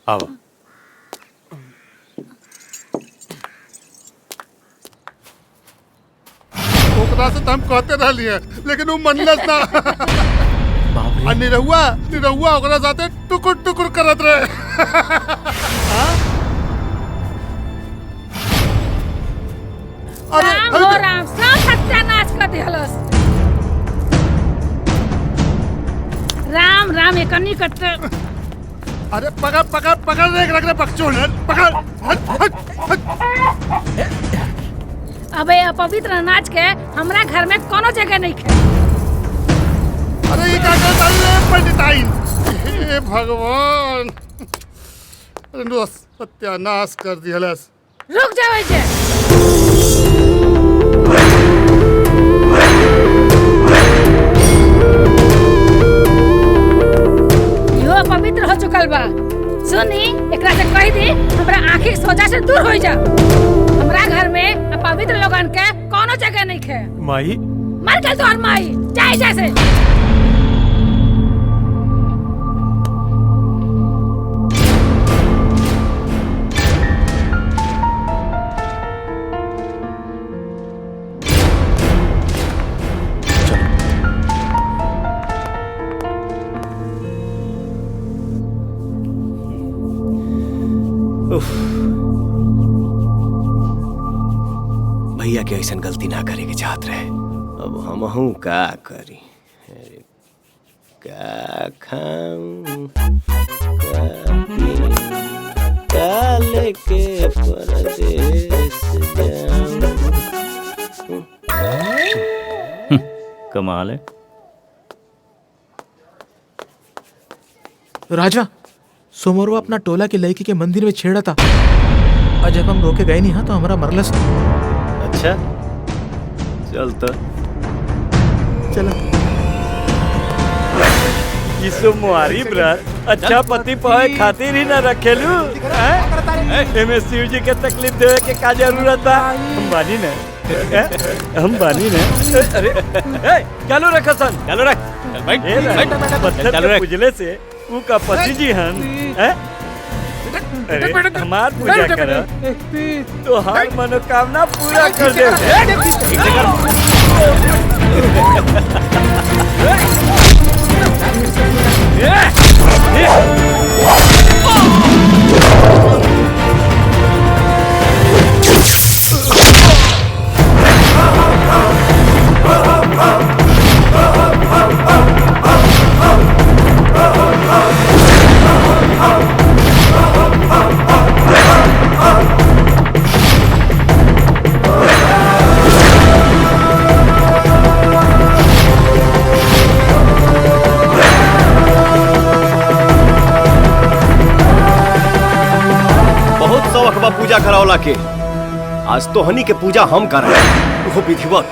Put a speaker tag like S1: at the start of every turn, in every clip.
S1: आओ।
S2: ओकरा से तो हम कहते रहलिए लेकिन वो मनलस ना। आ निरहुआ ओकरा साथे टुकुर टुकुर करत रहे।
S3: राम हो राम, सब सत्यानाश कर दिहलस। राम राम एकनी कट्टे।
S2: अरे पकड़ पकड़ पकड़ रख रहे बकचोद पकड़।
S3: अबे अपवित्र अनाज के हमरा घर में कोनो जगह नहीं खे।
S2: अरे ये क्या करता है पंडिताइन? हे भगवान, सत्यानाश कर दिहलस।
S3: रुक जाओ जे। यो पवित्र हो चुकल बा। सुनी एकरा से कह दी हमरा आँखी सोजा से दूर हो जा। हमरा घर में अपवित्र लोगन के कोनो जगह नहीं खे।
S1: माई
S3: मर गल तोहर माई, जाए जैसे।
S4: भैया के ऐसा गलती ना करे के चाहत रहे। अब हमहू का करी? का खाऊं का लेके परदेस जाऊं।
S1: कमाल है।
S5: राजा, सोमवार अपना टोला के लड़की के मंदिर में छेड़ा था और जब हम रोके गए नहीं हाँ तो हमारा मरलस।
S4: अच्छा चल तो
S5: चलो।
S1: इसो मुआरी ब्रत अच्छा पति पाए खातिर ही ना रखेलू। एमे शिव जी के तकलीफ देवे के का जरूरत बा? हम बानी ना, हम बानी ना। अरे चालू रख सन, चालू रख। पत्थर के पूजले से ऊ का पति जी हन। अरे हमार पूजा कर तो हर मनोकामना पूरा कर दे।
S4: पूजा करावला के आज तो हनी के पूजा हम कर रहे हैं। वो विधिवत।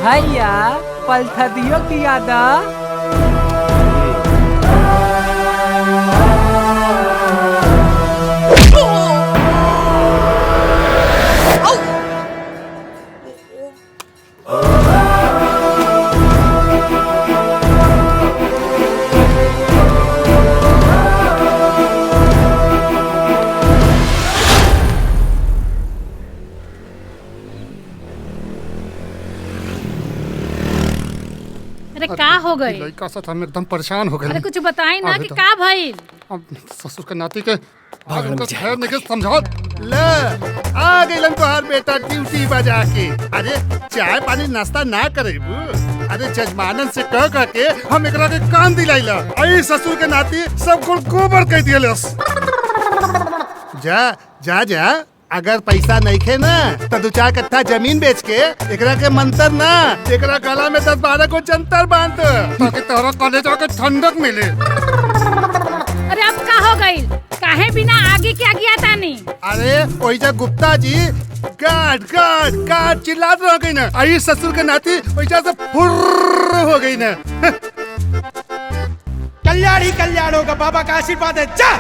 S6: भैया पलथदियो की यादा।
S3: हो गई?
S2: लड़का साथ हम एकदम परेशान हो
S3: अरे
S2: गए।
S3: कुछ बताई ना
S2: आगे
S3: कि
S2: तो।
S3: का भइल?
S2: अब ससुर के नाती के आज उनका खैर नहीं समझो। ले आ गइलन तोहार बेटा ड्यूटी बजा के। अरे चाय पानी नाश्ता ना करेबू? अरे जजमानन से कह के हम एकरा के कान दिलाइला। आई ससुर के नाती सब कुल गोबर कह दियलस। जा जा जा, अगर पैसा नहीं खे ना तो 2-4 कट्ठा जमीन बेच के एकरा के मंतर ना एकरा गला में 10-12 को जंतर बांध ताकि तोहरा कॉलेज के ठंडक मिले।
S3: अरे अब का हो गई? काहे बिना आगे के आगे आता नहीं?
S2: अरे ओइजा Gupta ji guard guard guard चिल्लात रह गई ना। आई ससुर के नाती ओइजा से फुर्र हो गई ना।
S1: कल्याण ही कल्याण होगा, बाबा का आशीर्वाद है। जा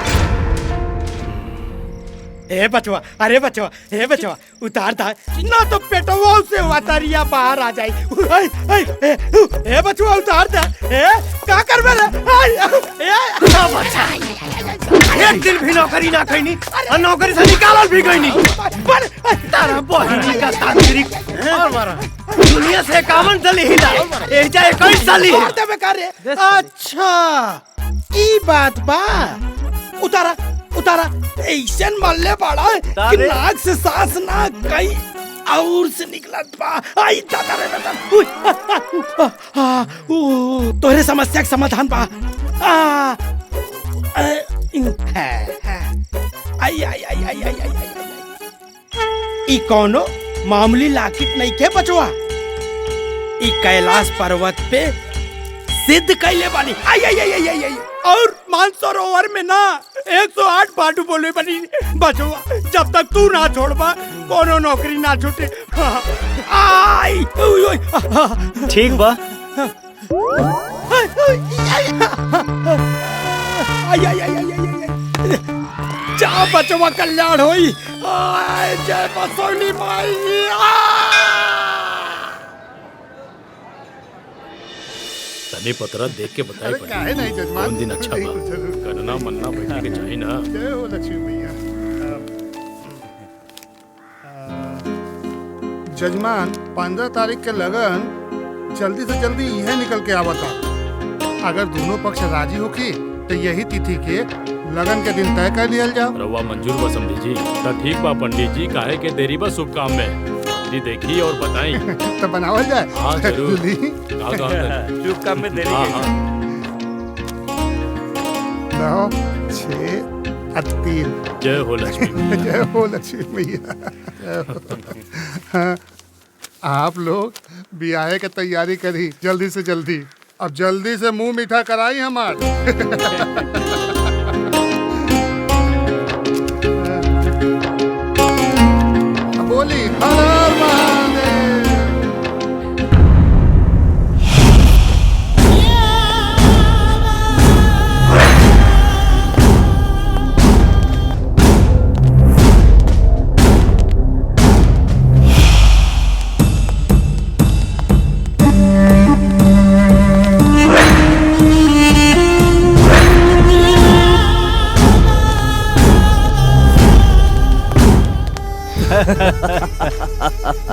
S1: ए बचवा, अरे बचवा, ए बचवा उतार था ना तो पेटवा से वातारिया बाहर आ जाई। ए बचवा उतार था। का कर मेरे एक दिन भी नौकरी ना खैनी और नौकरी से निकालल भी गईनी। पर तारा बहिनी का तांत्रिक और मारा दुनिया से 51 साली हिला एजा 21 साली है। अच्छा ई बात बा। उतारा उतारा ऐसन मल्ले पड़ा कि नाक से सांस ना कई और से निकलत बा। आई दादा रे दादा। तोरे समस्या के समाधान बा। आई आई आई आई आई आई ई कोनो मामूली लाकिट नहीं के बचवा। ई कैलाश पर्वत पे सिद्ध कैले बानी। आई आई आई आई आई और मानसरोवर में ना 108 बाटू बोले बनी बचवा। जब तक तू ना छोड़बा कोनो नौकरी ना छूटे। आई
S4: ठीक बा।
S1: आई आई आई आई जा बचवा, कल्याण होई। जय बसोनी माई।
S7: तने पतरा देख के बताई
S2: अरे काहे नहीं जजमान?
S7: कौन दिन अच्छा बा? करना मनना बैठे के चाहिए ना।
S2: जय हो लक्ष्मी मैया। जजमान 15 तारीख के लगन जल्दी से जल्दी यह निकल के आवता। अगर दोनों पक्ष राजी होके तो यही तिथि के लगन के दिन तय कर लिया जाओ।
S7: रवा मंजूर बा समझी जी। तो ठीक बा पंडित जी, काहे के देरी बा शुभ काम में। जी देखिए और बताई
S2: तो बनावल जाए।
S7: हाँ जरूर।
S2: जल्दी।
S7: का काम है?
S1: शुभ काम में देरी
S7: हाँ
S1: है।
S7: हाँ
S2: 9, 6 और 3।
S7: जय हो लक्ष्मी।
S2: जय हो लक्ष्मी मैया। जय हो। हाँ, आप लोग ब्याह की तैयारी करी जल्दी से जल्दी। अब जल्दी से मुंह मीठा कराई हमार। बोली हर हर महादेव।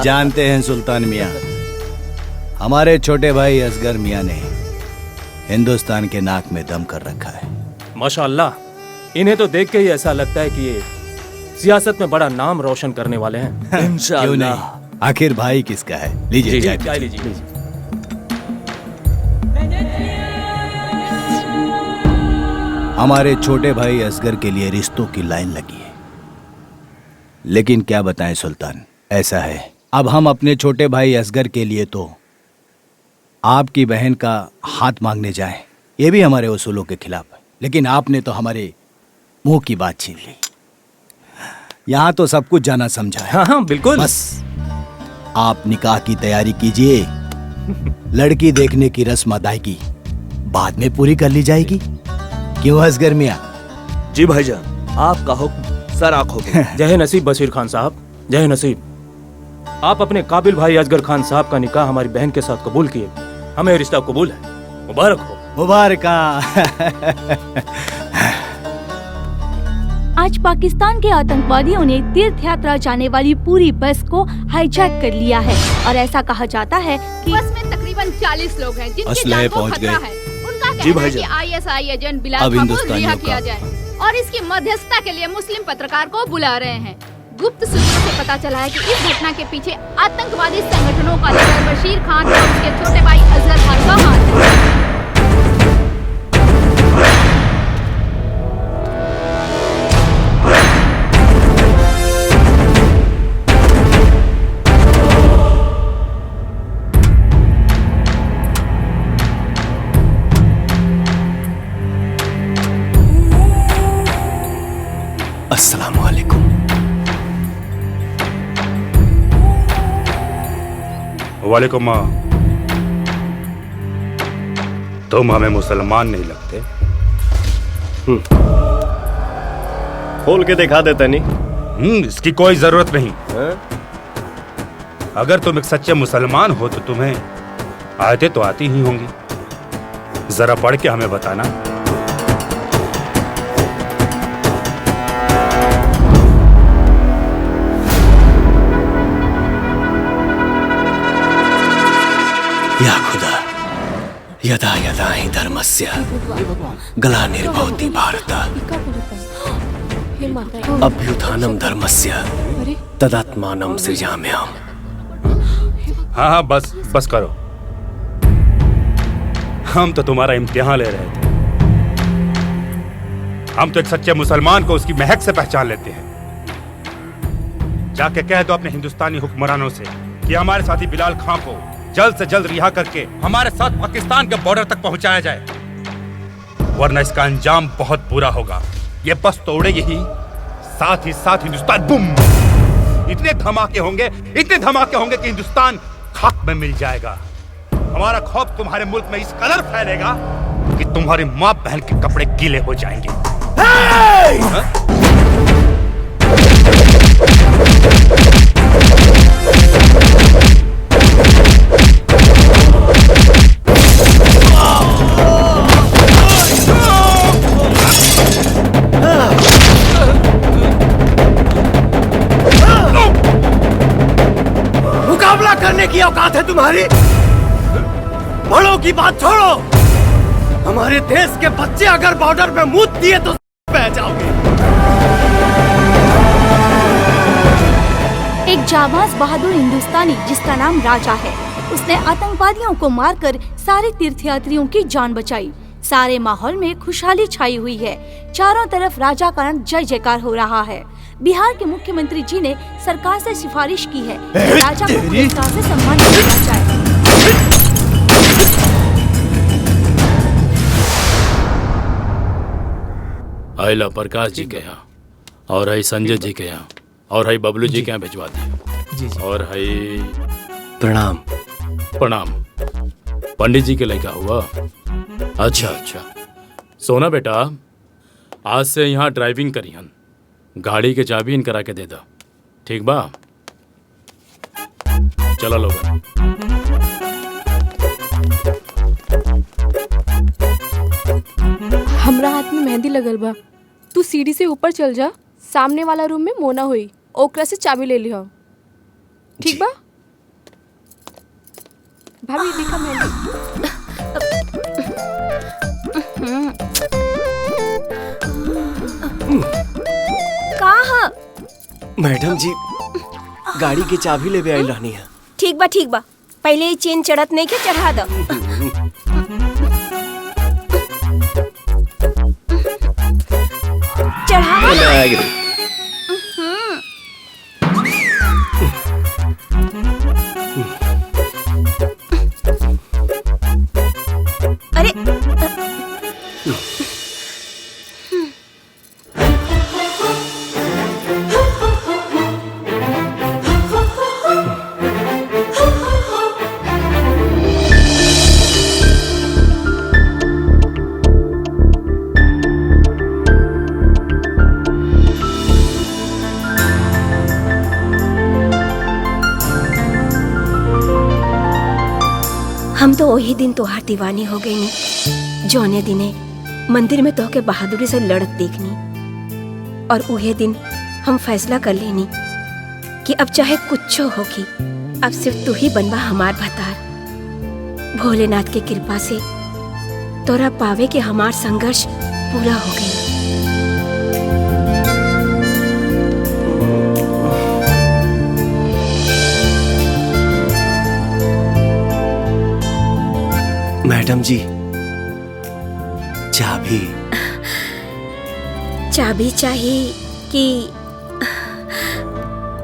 S8: जानते हैं सुल्तान मियाँ, हमारे छोटे भाई असगर मियाँ ने हिंदुस्तान के नाक में दम कर रखा है।
S9: माशाअल्लाह, इन्हें तो देख के ही ऐसा लगता है कि ये सियासत में बड़ा नाम रोशन करने वाले हैं।
S8: क्यों नहीं, आखिर भाई किसका है। लीजिए चाय
S9: चाय लीजिए।
S8: हमारे छोटे भाई असगर के लिए रिश्तों की लाइन लगी है, लेकिन क्या बताएं सुल्तान, ऐसा है अब हम अपने छोटे भाई असगर के लिए तो आपकी बहन का हाथ मांगने जाएं, ये भी हमारे उसूलों के खिलाफ है। लेकिन आपने तो हमारे मुंह की बात छीन ली। यहाँ तो सब कुछ जाना समझा है।
S9: हाँ बिल्कुल।
S8: बस आप निकाह की तैयारी कीजिए। लड़की देखने की रस्म अदायगी बाद में पूरी कर ली जाएगी। क्यों असगर मियाँ?
S4: जी भाईजान, आपका हुक्म सर आंखों पे।
S9: जय नसीब बशीर खान साहब, जय नसीब। आप अपने काबिल भाई असगर खान साहब का निकाह हमारी बहन के साथ कबूल किए। हमें रिश्ता कबूल है। मुबारक हो।
S8: मुबारक।
S10: आज पाकिस्तान के आतंकवादियों ने तीर्थ यात्रा जाने वाली पूरी बस को हाईजैक कर लिया है और ऐसा कहा जाता है कि
S3: बस में तकरीबन
S11: करीबन 40 लोग हैं जिनकी
S8: असलहे
S11: जान को
S8: पहुंच
S11: खतरा
S8: गए।
S11: है। उनका
S8: जी
S11: कहना है
S8: भाईजान।
S11: कि आईएसआई एजेंट बिलाल
S8: अब
S11: खां को
S8: हिंदुस्तानियों
S11: रिहा
S8: का।
S11: किया जाए और इसकी मध्यस्थता के लिए मुस्लिम पत्रकार को बुला रहे हैं। गुप्त सूत्रों से पता चला है कि इस घटना के पीछे आतंकवादी संगठनों का लीडर बशीर खान और उसके छोटे भाई असगर खान का हाथ है।
S4: अस्सलाम वालेकुम।
S12: वालेकुम। तुम हमें मुसलमान नहीं लगते।
S4: खोल के दिखा देता नहीं।
S12: इसकी कोई जरूरत नहीं। अगर तुम एक सच्चे मुसलमान हो तो तुम्हें आयतें तो आती ही होंगी, जरा पढ़ के हमें बताना।
S4: या खुदा, यदा यदा हि धर्मस्य ग्लानिर्भवति भारत अभ्युत्थानं धर्मस्य तदात्मानं सृजाम्यहम्।
S12: हाँ हाँ, बस बस करो। हम तो तुम्हारा इम्तिहान ले रहे थे। हम तो एक सच्चे मुसलमान को उसकी महक से पहचान लेते हैं। जाके कह दो अपने हिंदुस्तानी हुक्मरानों से कि हमारे साथी बिलाल खां को जल्द से जल्द रिहा करके हमारे साथ पाकिस्तान के बॉर्डर तक पहुंचाया जाए, वरना इसका अंजाम बहुत बुरा होगा। ये बस तोड़ेगी ही, साथ ही साथ हिंदुस्तान बुम। इतने धमाके होंगे कि हिंदुस्तान खाक में मिल जाएगा। हमारा खौफ तुम्हारे मुल्क में इस कदर फैलेगा कि तुम्हारी माँ बहन के कपड़े गीले हो जाएंगे।
S4: मुकाबला करने की औकात है तुम्हारी? बड़ों की बात छोड़ो। हमारे देश के बच्चे अगर बॉर्डर पे मुंह दिए तो बह जाओगे।
S10: एक जाबाज बहादुर हिंदुस्तानी जिसका नाम राजा है, उसने आतंकवादियों को मारकर सारे तीर्थयात्रियों की जान बचाई। सारे माहौल में खुशहाली छाई हुई है। चारों तरफ राजा का जय जयकार हो रहा है। बिहार के मुख्यमंत्री जी ने सरकार से सिफारिश की है कि राजा को पुरस्कार से सम्मान किया जाए।
S7: आइला प्रकाश जी के यहाँ, और है संजय जी के यहाँ, और है बबलू जी के यहाँ भिजवा दी। और है
S4: प्रणाम।
S7: प्रणाम। पंडित जी के लड़का हुआ? अच्छा अच्छा। सोना बेटा, आज से यहाँ ड्राइविंग करिहन। गाड़ी के चाबी इन करा के दे दो, ठीक बा? चलो लोग।
S13: हमरा हाथ में मेहंदी लगल बा। तू सीढ़ी से ऊपर चल जा, सामने वाला रूम में मोना हुई, ओकरा से चाबी ले लिहा, ठीक बा? भाभी देखा मेहंदी।
S14: कहाँ?
S4: मैडम जी, गाड़ी की चाबी ले आई रहनी है।
S14: ठीक बा, पहले ही चेन चढ़त नहीं के चढ़ा दो। चढ़ा अरे हम तो वही दिन तोहार दीवानी हो गई नी, जौने दिने मंदिर में तोहके बहादुरी से लड़त देखनी, और उहे दिन हम फैसला कर लेनी कि अब चाहे कुछ होगी, अब सिर्फ तू ही बनबा हमार भतार। भोलेनाथ के कृपा से तोरा पावे के हमार संघर्ष पूरा हो गई।
S4: मैडम जी, चाबी
S14: चाबी चाहिए कि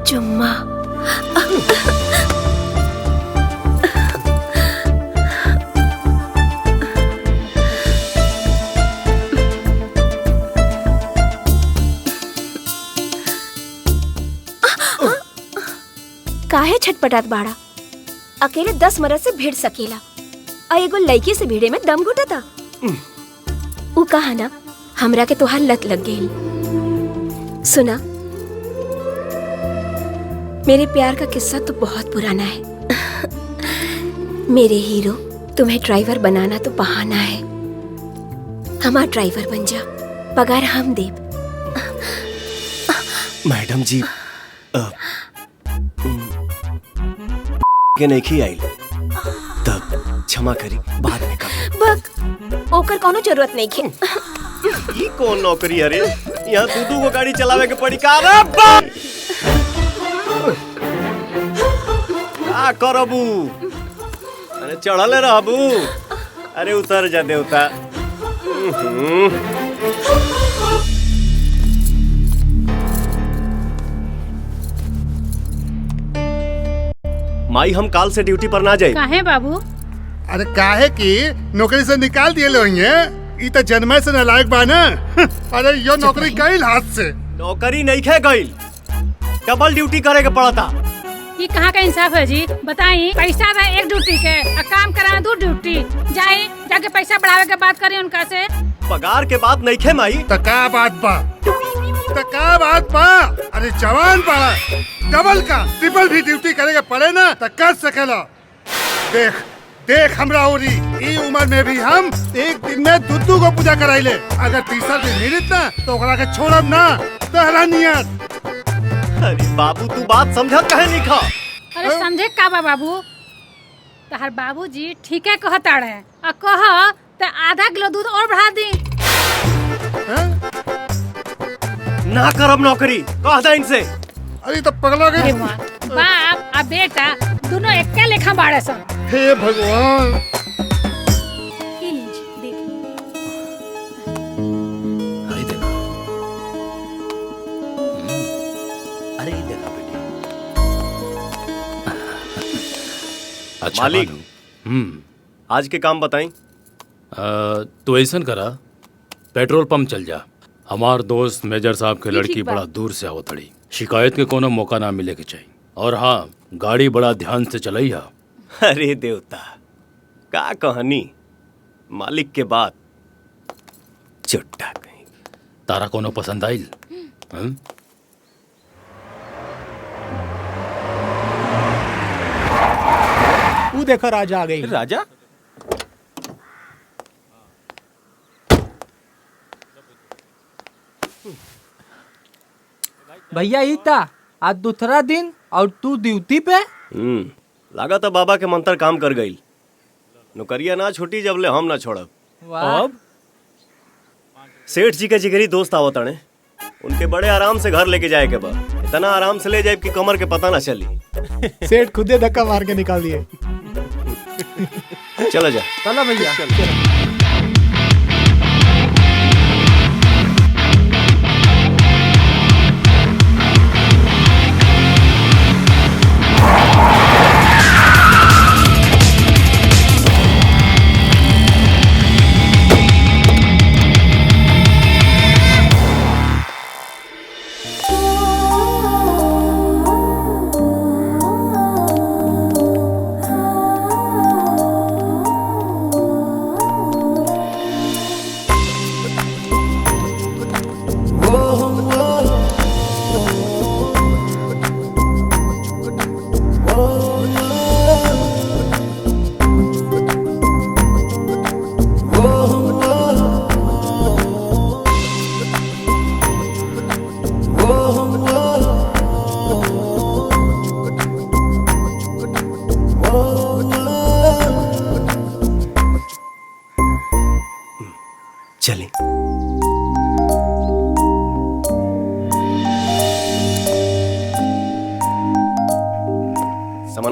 S14: चुम्मा? काहे छटपटात बाड़ा? अकेले 10 मर्द से भिड़ सकेला और एगो लड़की से भिड़े में दम घुटता। उ कहा ना हमरा के तोहार लत लग गई। सुना, मेरे प्यार का किस्सा तो बहुत पुराना है। मेरे हीरो, तुम्हें ड्राइवर बनाना तो बहाना है। हमारा ड्राइवर बन जा, पगार हम देब।
S4: मैडम जी, के नहीं आई तब क्षमा करी, बाद में कर।
S14: बक ओकर कोनो जरूरत नहीं खे।
S4: ये कौन नौकरी है रे? यहाँ दू को गाड़ी चलावे के पड़ी का? का करबू? अरे चढ़ले रहबू? अरे उतर जा देवता। माई, हम काल से ड्यूटी पर ना जाए।
S3: काहे बाबू?
S2: अरे काहे की नौकरी से निकाल दिए लोग ये तो जन्मे से नालायक बा ना। अरे यो नौकरी गईल हाथ से।
S4: नौकरी नहीं खे गईल, डबल ड्यूटी करे के पड़ा था।
S3: ये कहाँ का इंसाफ है जी? बताई, पैसा था एक ड्यूटी के और काम करा 2 ड्यूटी। जाए जाके पैसा बढ़ावे के बात करी उनका से।
S4: पगार के बात नहीं खे माई।
S2: तका बात बा, तका बात बा। अरे जवान पड़ा, डबल का ट्रिपल भी ड्यूटी करे के पड़े ना तो कर सकेला। देख देख हमरा ओरी, ई उम्र में भी हम एक दिन में दुद्दू को पूजा कराइले। अगर तीसरा दिन मिलित ना तो ओकरा के छोड़ब ना। तहरा नियत।
S4: अरे बाबू, तू बात समझत काहे नहीं खा?
S3: अरे समझे का बा बाबू? तहर बाबूजी ठीके कहता रहे और कह तो आधा किलो दूध और बढ़ा दी।
S4: ना करब नौकरी, कह दे इनसे।
S2: अरे तो पगला गए।
S3: बाप और बेटा दोनों एक लेखा बाड़े सन।
S2: हे भगवान।
S4: अरे देखा बेटी।
S7: अच्छा
S4: मालिक,
S7: भानु।
S4: आज के काम बताई।
S7: तो ऐसा करा, पेट्रोल पंप चल जा। हमार दोस्त मेजर साहब के लड़की बड़ा दूर से आवतड़ी, शिकायत के कोनो मौका ना मिले के चाहिए। और हाँ, गाड़ी बड़ा ध्यान से चलैया।
S4: अरे देवता, का कहानी मालिक के बात चुट्टा कहीं।
S7: तारा कोनो पसंद आइल?
S5: वो देखो राजा आ गई।
S9: राजा?
S6: भैया ईता आज दूसरा दिन और तू ड्यूटी पे?
S4: लगा था बाबा के मंत्र काम कर गई। नौकरिया ना छूटी जबले हम ना छोड़ब।
S6: अब
S4: सेठ जी के जिगरी दोस्त आवत अने, उनके बड़े आराम से घर लेके जाए के बाद इतना आराम से ले जाए कि कमर के पता ना चली।
S5: सेठ खुदे धक्का मार के निकाल दिए।
S4: चलो जा।
S6: चलो भैया।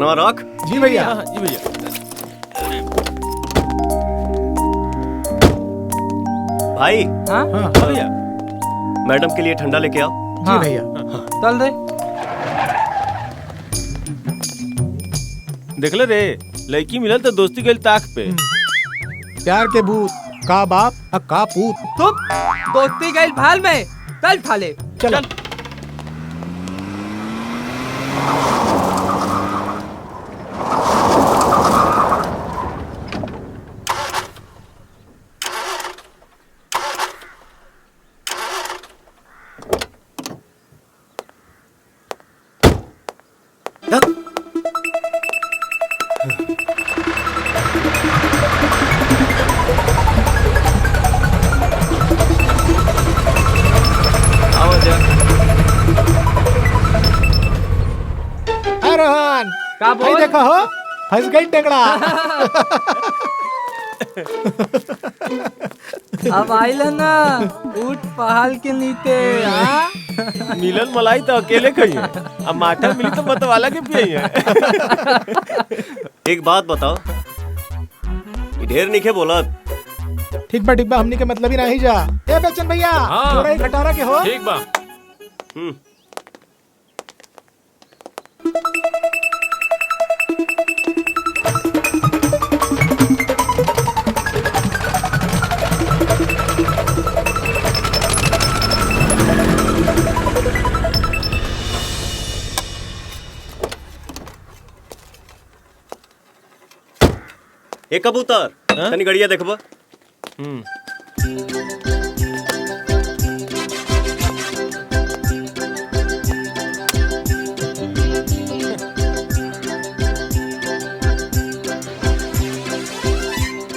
S4: फोनवा रख।
S5: जी भैया।
S9: जी भैया।
S4: भाई।
S6: हाँ
S9: भैया।
S4: मैडम के लिए ठंडा लेके आओ।
S5: जी भैया।
S6: चल दे।
S9: देखले रे लड़की मिलल तो दोस्ती गइल ताक पे।
S5: प्यार के भूत का बाप का पूत।
S6: तुम दोस्ती गइल भाल में चल थाले।
S5: चल।
S6: का बोल?
S5: देखो हो फंस गई टेंगड़ा।
S6: अब आइल ना ऊट पहाड़ के नीचे। हाँ?
S9: मिलन मलाई तो अकेले खई है, अब माठा मिली तो मतवाला के पिए है।
S4: एक बात बताओ, ढेर निके बोला।
S5: ठीक बा हमनी के मतलब ही नहीं जा। ए बच्चन भैया थोड़ा ही खटारा के हो।
S7: ठीक बा।
S4: एक कबूतर तनी गड़िया देखबो।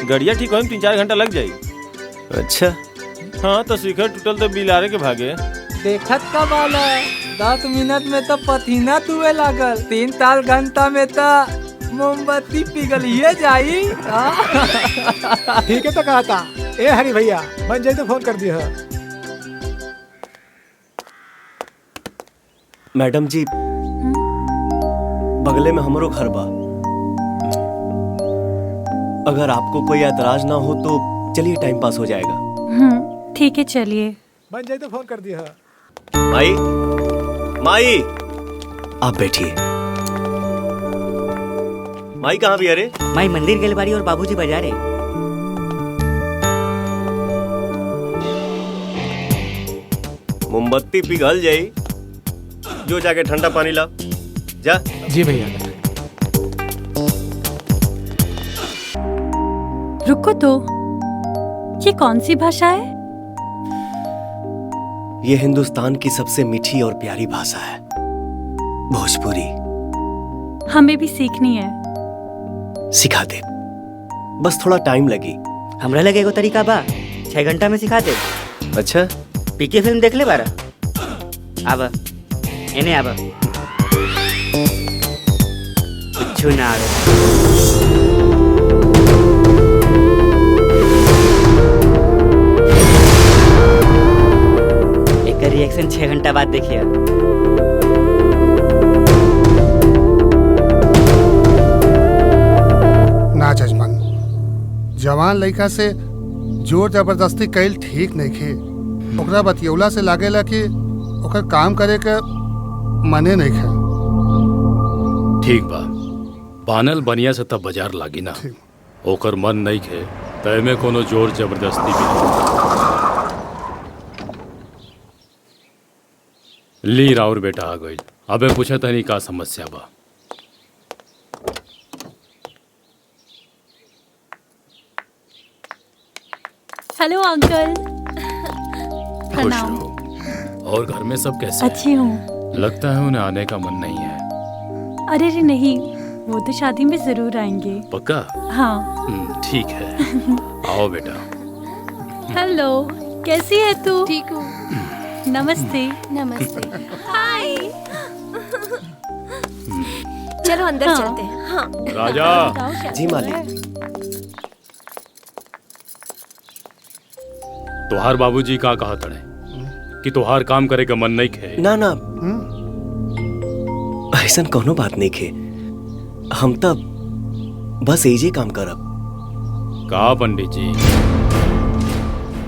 S9: गड़िया ठीक हो 3-4 घंटा लग जाई।
S4: अच्छा।
S9: हाँ तो शिखर टूटल तो बिलारे के भागे।
S6: देखत का वाला 10 मिनट में तो पसीना तुए लागल, 3-4 घंटा में तो मोमबत्ती पिघलिए जाई।
S5: ठीक है तो कहा था। ए हरी भैया बन जाए तो फोन कर दिया।
S4: मैडम जी बगले में हमारो घर बा, अगर आपको कोई एतराज ना हो तो चलिए टाइम पास हो जाएगा।
S15: ठीक है चलिए।
S5: बन जाए तो फोन कर दिया।
S4: माई माई आप बैठिए। माई कहाँ भी? अरे
S16: माई मंदिर गेल बाड़ी और बाबूजी बाजारे।
S4: मोमबत्ती पिघल जाई, जो जाके ठंडा पानी ला जा।
S5: जी भैया।
S15: रुको तो, ये कौन सी भाषा है?
S4: ये हिंदुस्तान की सबसे मीठी और प्यारी भाषा है, भोजपुरी।
S15: हमें भी सीखनी है।
S4: सिखा दे, बस थोड़ा टाइम लगी।
S16: हमरा लगे एगो तरीका बा, 6 घंटा में सिखा दे।
S4: अच्छा।
S16: पीके फिल्म देख ले बारा। आब एने आब कुछ ना आवे। एक रिएक्शन 6 घंटा बाद देखिए।
S2: ना जजमान, जवान लड़का से जोर जबरदस्ती कैल ठीक नहीं खे। ओकरा बतियौला से लागेला कि ओकर काम करे के मने नहीं खे।
S7: ठीक बा, बानल बनिया से तब बाजार लागी ना। ओकर मन नहीं खे तय में कोनो जोर जबरदस्ती भी नहीं। ली राउर बेटा आ गई। अबे पूछा तनी का समस्या बा।
S15: Hello uncle.
S7: खुश
S15: प्रणाम।
S7: रहो। और घर में सब कैसे
S15: अच्छी हूँ।
S7: लगता है उन्हें आने का मन नहीं है।
S15: अरे रे नहीं, वो तो शादी में जरूर आएंगे।
S7: पक्का?
S15: हाँ।
S7: ठीक है। आओ बेटा।
S15: हेलो, कैसी है तू?
S10: ठीक हूँ।
S15: नमस्ते।
S10: नमस्ते।
S14: हाय। चलो अंदर
S15: हाँ।
S14: चलते हैं। हाँ।
S7: राजा।
S4: जी मालिक।
S7: तोहार बाबूजी का कहा तड़े कि तोहार काम करे का मन नहीं खे।
S4: ना ना, ऐसा कोनो बात नहीं खे। हम तब बस एजे काम करब।
S7: का पंडित जी?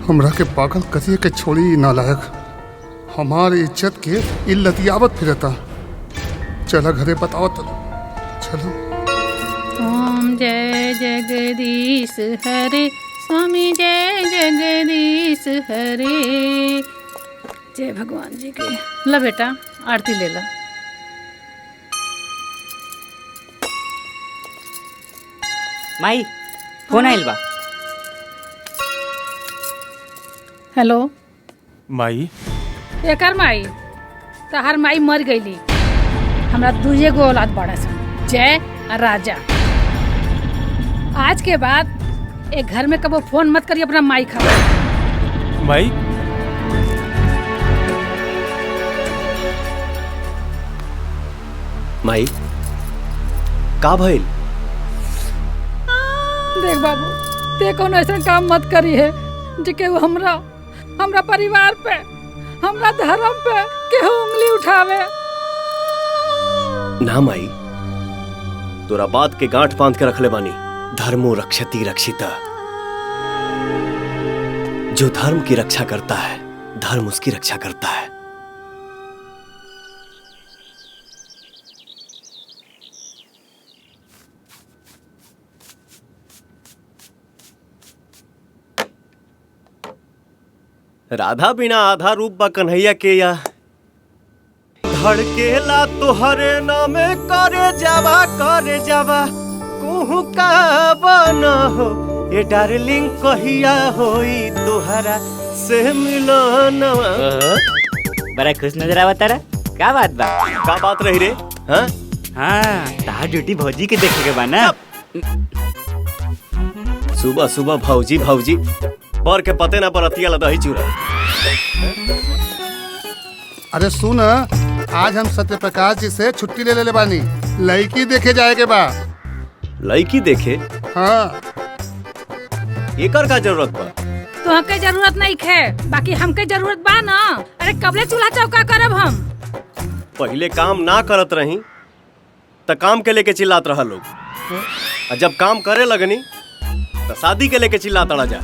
S2: हमरा के पागल करिए के छोड़ी नालायक, हमारी इज्जत के इल्लतियावत फिरता। चला घरे बताओ तो चलो।
S3: ओम जय जगदीश हरे, स्वामी जय जगदीश हरे। जय भगवान जी के। ला बेटा आरती ले ला।
S16: माई फोन आइल बा।
S3: हेलो
S9: माई।
S3: एकर माई तहार माई मर गईली। हमरा दूजे गो औलाद बड़ा सन, जय और राजा। आज के बाद एक घर में कबो फोन मत करिए अपना माई खा।
S9: माई
S4: माई का भइल?
S3: देख बाबू, ते कोनो ऐसा काम मत करी है जे वो हमरा परिवार पे, हमरा धर्म पे केहू उंगली उठावे।
S4: ना माई, तोरा बात के गांठ बांध के रखले बानी। धर्मो रक्षति रक्षिता। जो धर्म की रक्षा करता है, धर्म उसकी रक्षा करता है। राधा बिना आधा रूप बा कन्हैया के या धड़केला तोहरे नामे करे जावा कुहू का बना हो ये डार्लिंग कहिया होई तोहरा से मिलनवा।
S16: बड़ा खुश नजर आवत तारा। का बात बा?
S4: का बात रही रे? हाँ
S16: तार ड्यूटी भौजी के देखे के बा ना।
S4: सुबह सुबह भौजी भौजी पर के पते ना परतिया ला दही चूरा।
S2: अरे सुन, आज हम सत्य प्रकाश जी से छुट्टी ले ले बानी। लड़की देखे जाए के बा।
S4: लड़की देखे?
S2: हाँ।
S4: एकर का जरूरत बा?
S3: तुहके जरूरत नहीं है, बाकी हमके जरूरत बा ना। अरे कबले चूल्हा चौका करब हम?
S4: पहले काम ना करत रही त काम के लेके चिल्लात रहा लोग, और जब काम करे लगनी तो शादी के लेके चिल्लात रहा जा।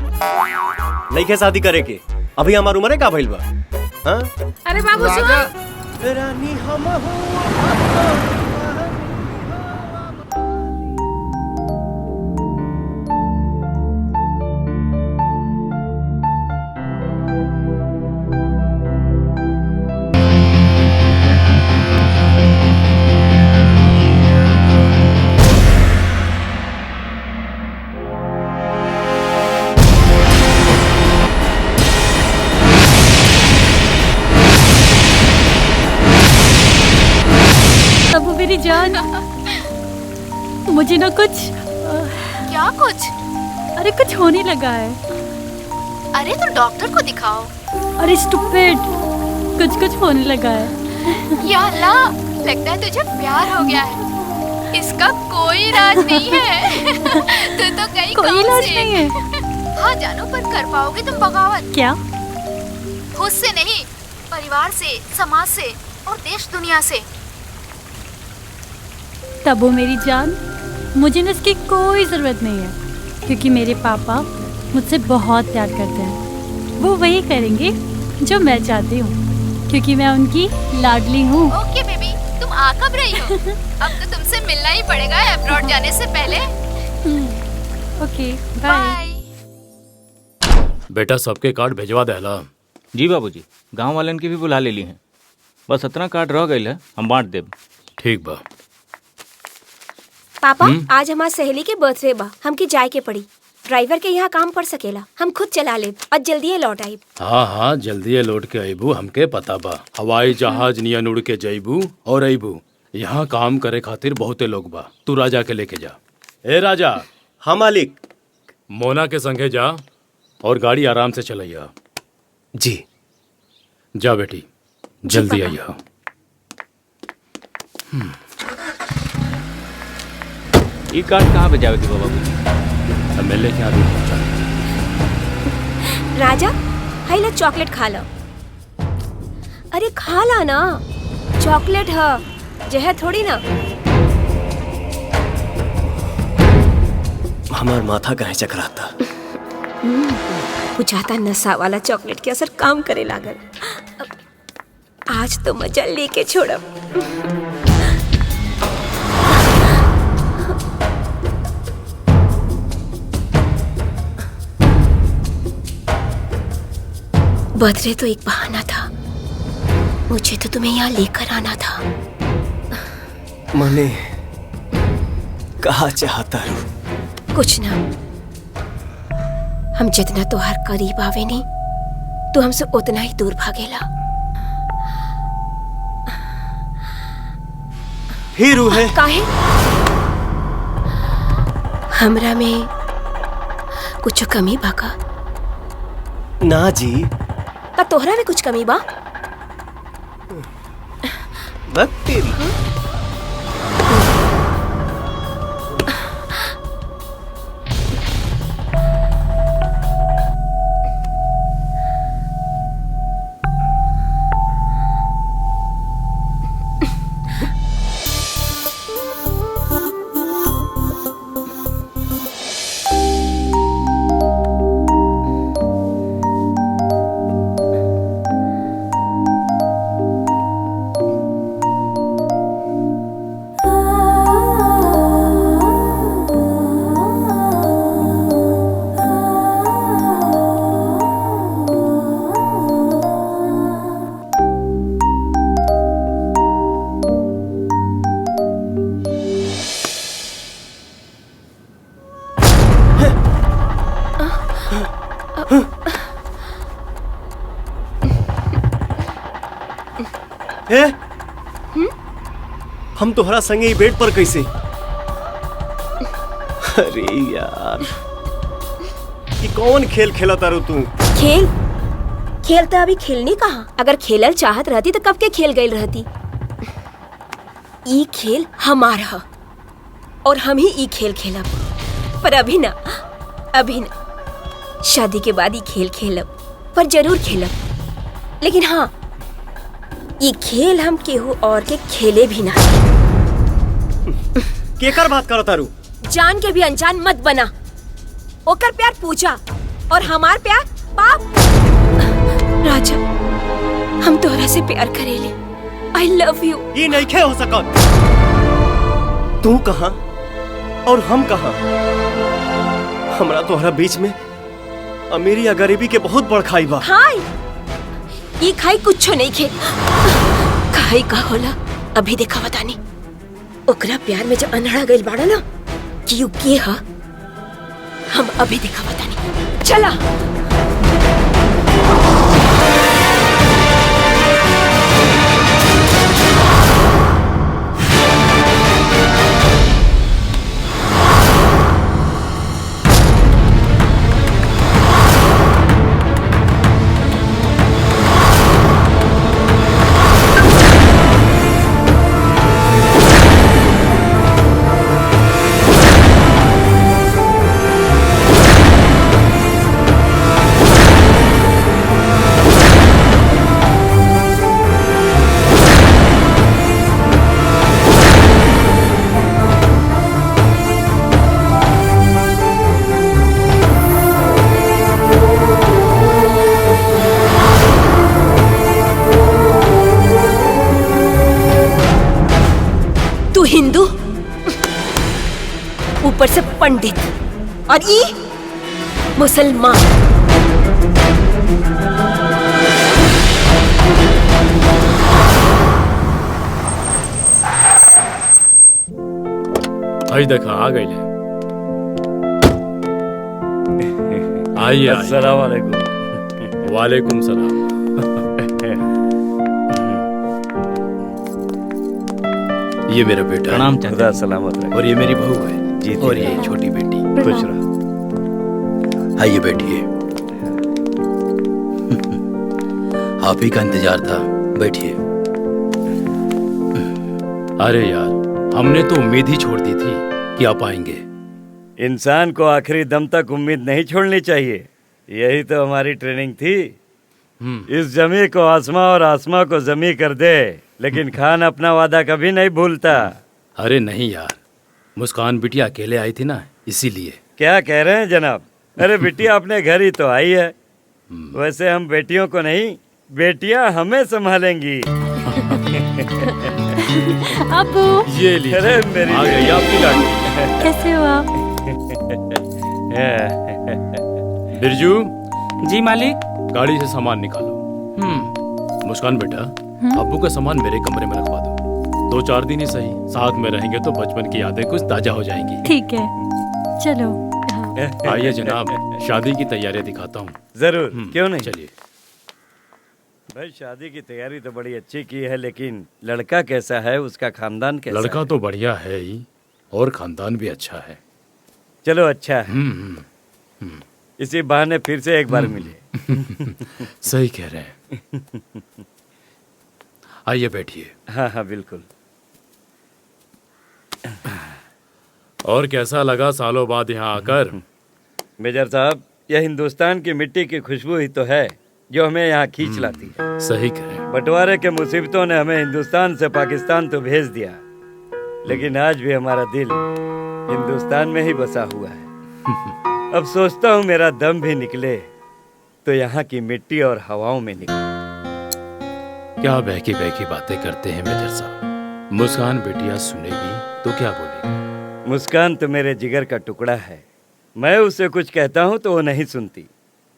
S4: नहीं के शादी करे के, अभी हमार उम्र का भइल बा। हाँ?
S3: अरे बाबू सुन,
S4: रानी हम
S15: मेरी जान, मुझे ना कुछ।
S11: क्या कुछ?
S15: अरे कुछ होने लगा है।
S11: अरे तो डॉक्टर को दिखाओ।
S15: अरे स्टूपिड, कुछ होने लगा है।
S11: या अल्लाह, लगता है तुझे प्यार हो गया है। इसका कोई इलाज नहीं है। तू तो कहीं
S15: कोई इलाज नहीं है।
S11: हाँ जानो, पर कर पाओगे तुम बगावत?
S15: क्या?
S11: खुद से नहीं, परिवार से, समाज से और देश दुनिया से।
S15: तब वो मेरी जान, मुझे न इसकी कोई ज़रूरत नहीं है, क्योंकि मेरे पापा मुझसे बहुत प्यार करते हैं। वो वही करेंगे जो मैं चाहती हूँ, क्योंकि मैं उनकी लाडली हूँ।
S11: ओके बेबी, तुम आ कब रही हो? अब तो तुमसे मिलना ही पड़ेगा अब्रॉड जाने से पहले।
S15: Okay bye.
S7: बेटा सबके कार्ड भेजवा देला।
S9: जी बाबूजी, गांव वालन के भी बुला ले ली हैं। बस इतना कार्ड रह गई है, हम बांट देब।
S7: ठीक बा।
S14: पापा आज हमार सहेली के बर्थडे बा, हमके जाए के पड़ी। ड्राइवर के यहाँ काम पड़ सकेला, हम खुद चला ले और जल्दी लौट आई।
S7: हाँ जल्दी लौट के आईबू, हमके पता बा। हवाई जहाज नियन उड़ के जाइबू और आईबू। यहाँ काम करे खातिर बहुते लोग बा। तू राजा के लेके जा। ए राजा।
S4: हाँ मालिक।
S7: मोना के संगे जा और गाड़ी आराम से चलैया।
S4: जी।
S7: जा बेटी, जल्दी आइया।
S9: ये कार्ड कहाँ पे जाएगी बाबूजी?
S7: एमएलए के आगे पहुंचा।
S14: राजा, हाई ला चॉकलेट खा लो। अरे खा ला ना, चॉकलेट है, जहर थोड़ी ना।
S4: हमार माथा काहे चकराता?
S14: बुझाता नशा वाला चॉकलेट के असर काम करे लागल। आज तो मजा लेके छोड़ब। बर्थडे तो एक बहाना था, मुझे तो तुम्हें यहाँ लेकर आना था।
S4: मने कहा चाहता रू?
S14: कुछ ना, हम जितना तोहार करीब आवे नहीं तो हमसे उतना ही दूर भागेला।
S4: हीरू है
S14: काहे? हमरा में कुछ कमी बा का?
S4: ना जी।
S14: का तोहरा में कुछ कमी बा?
S4: बक तेरी। है? हम तोहरा संगे ही बेड पर कैसे? अरे यार, ये कौन खेल खेला तारू तू?
S14: खेल? खेल तो अभी खेलने कहा। अगर खेलल चाहत रहती तो कब के खेल गई रहती। ई खेल हमारा है और हम ही ई खेल खेलब। पर अभी ना, अभी ना। शादी के बाद ही खेल खेलब, पर जरूर खेलब। लेकिन हाँ, ये खेल हम केहू और के खेले भी ना।
S4: केकर बात करो तारू?
S14: जान के भी अनजान मत बना। ओकर प्यार पूजा और हमार प्यार पाप। राजा, हम तोहरा से प्यार करेले। I love you।
S4: ये नहीं खे हो सका। तू कहाँ और हम कहाँ? हमरा तोहरा बीच में अमीरी या गरीबी के बहुत बड़ खाई बा।
S14: खाई? ये खाई कुछो नहीं खे। खाई का होला अभी देखा बतानी। ओकरा प्यार में जब अनहड़ा गइल बाड़ा ना कि यू के हा, हम अभी देखा बतानी। चला। हिंदू, ऊपर से पंडित और ये मुसलमान।
S7: आई देखा आ गई ले। आइए।
S1: अस्सलाम वालेकुम।
S7: वालेकुम सलाम। ये मेरा बेटा
S1: प्रणाम चाचा। सलामत रहे।
S7: और ये मेरी बहू है
S1: जी।
S7: और ये छोटी बेटी।
S1: खुश रहो।
S7: आइए बैठिए। आप ही का इंतजार था, बैठिए। अरे यार, हमने तो उम्मीद ही छोड़ दी थी कि आप आएंगे।
S1: इंसान को आखिरी दम तक उम्मीद नहीं छोड़नी चाहिए, यही तो हमारी ट्रेनिंग थी। इस जमी को आसमां और आसमां को जमी कर दे, लेकिन खान अपना वादा कभी नहीं भूलता।
S7: अरे नहीं यार, मुस्कान बिटिया अकेले आई थी ना, इसीलिए।
S1: क्या कह रहे हैं जनाब? अरे बिटिया अपने घर ही तो आई है। वैसे हम बेटियों को नहीं, बेटियां हमें संभालेंगी।
S15: अबू
S7: ये लीजिए,
S1: अरे मेरी
S7: आ गई आपकी लाडली।
S15: कैसे हो आप?
S7: बिरजू,
S6: जी मालिक।
S7: गाड़ी से सामान निकालो। मुस्कान बेटा, अब्बू का सामान मेरे कमरे में रखवा दो। 2-4 दिन ही सही, साथ में रहेंगे तो बचपन की यादें कुछ ताजा हो जाएंगी।
S15: ठीक है, चलो।
S7: आइए जनाब, शादी की तैयारियां दिखाता हूँ।
S1: जरूर, क्यों नहीं।
S7: चलिए।
S1: भाई शादी की तैयारी तो बड़ी अच्छी की है, लेकिन लड़का कैसा है, उसका खानदान कैसा
S7: लड़का
S1: है?
S7: तो बढ़िया है ही, और खानदान भी अच्छा है।
S1: चलो अच्छा है। इसी बहाने फिर से एक बार मिले।
S7: सही कह रहे हैं। आइए बैठिए।
S1: हाँ हाँ बिल्कुल।
S7: और कैसा लगा सालों बाद यहाँ आकर?
S1: मेजर साहब, यह हिंदुस्तान की मिट्टी की खुशबू ही तो है जो हमें यहाँ खींच लाती है।
S7: सही करें।
S1: बंटवारे के मुसीबतों ने हमें हिंदुस्तान से पाकिस्तान तो भेज दिया, लेकिन आज भी हमारा दिल हिंदुस्तान में ही बसा हुआ है। अब सोचता हूँ मेरा दम भी निकले तो यहाँ की मिट्टी और हवाओं में निकले।
S7: क्या बहकी बहकी बातें करते हैं मेजर साहब? मुस्कान बेटिया सुनेगी तो क्या बोलेगी?
S1: मुस्कान तो मेरे जिगर का टुकड़ा है। मैं उसे कुछ कहता हूँ तो वो नहीं सुनती,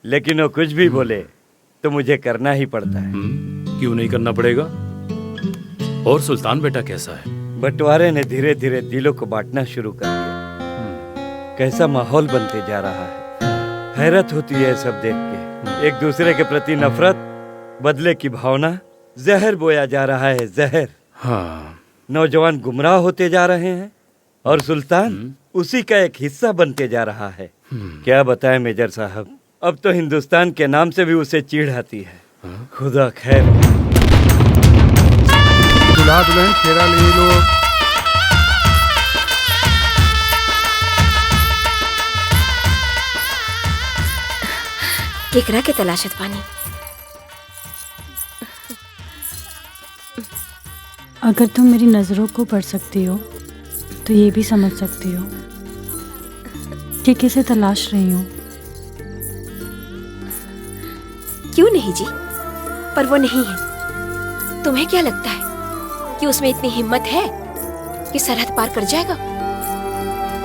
S1: लेकिन वो कुछ भी बोले तो मुझे करना ही पड़ता है।
S7: क्यों नहीं करना पड़ेगा? और सुल्तान बेटा कैसा है?
S1: बंटवारे ने धीरे धीरे दिलों को बांटना शुरू कर दिया। कैसा माहौल बनते जा रहा है। हैरत होती है सब देख के। एक दूसरे के प्रति नफरत, बदले की भावना, जहर बोया जा रहा है, जहर।
S7: हाँ।
S1: नौजवान गुमराह होते जा रहे हैं और सुल्तान उसी का एक हिस्सा बनते जा रहा है। क्या बताएं मेजर साहब, अब तो हिंदुस्तान के नाम से भी उसे चिढ़ आती है। खुदा खैर।
S2: दुल्हा दुल्हन फेरा ले लो।
S14: केकरा के तलाशत पानी।
S15: अगर तुम मेरी नज़रों को पढ़ सकती हो तो ये भी समझ सकती हो कि किसे तलाश रही हूँ।
S14: क्यों नहीं जी, पर वो नहीं है। तुम्हें क्या लगता है कि उसमें इतनी हिम्मत है कि सरहद पार कर जाएगा?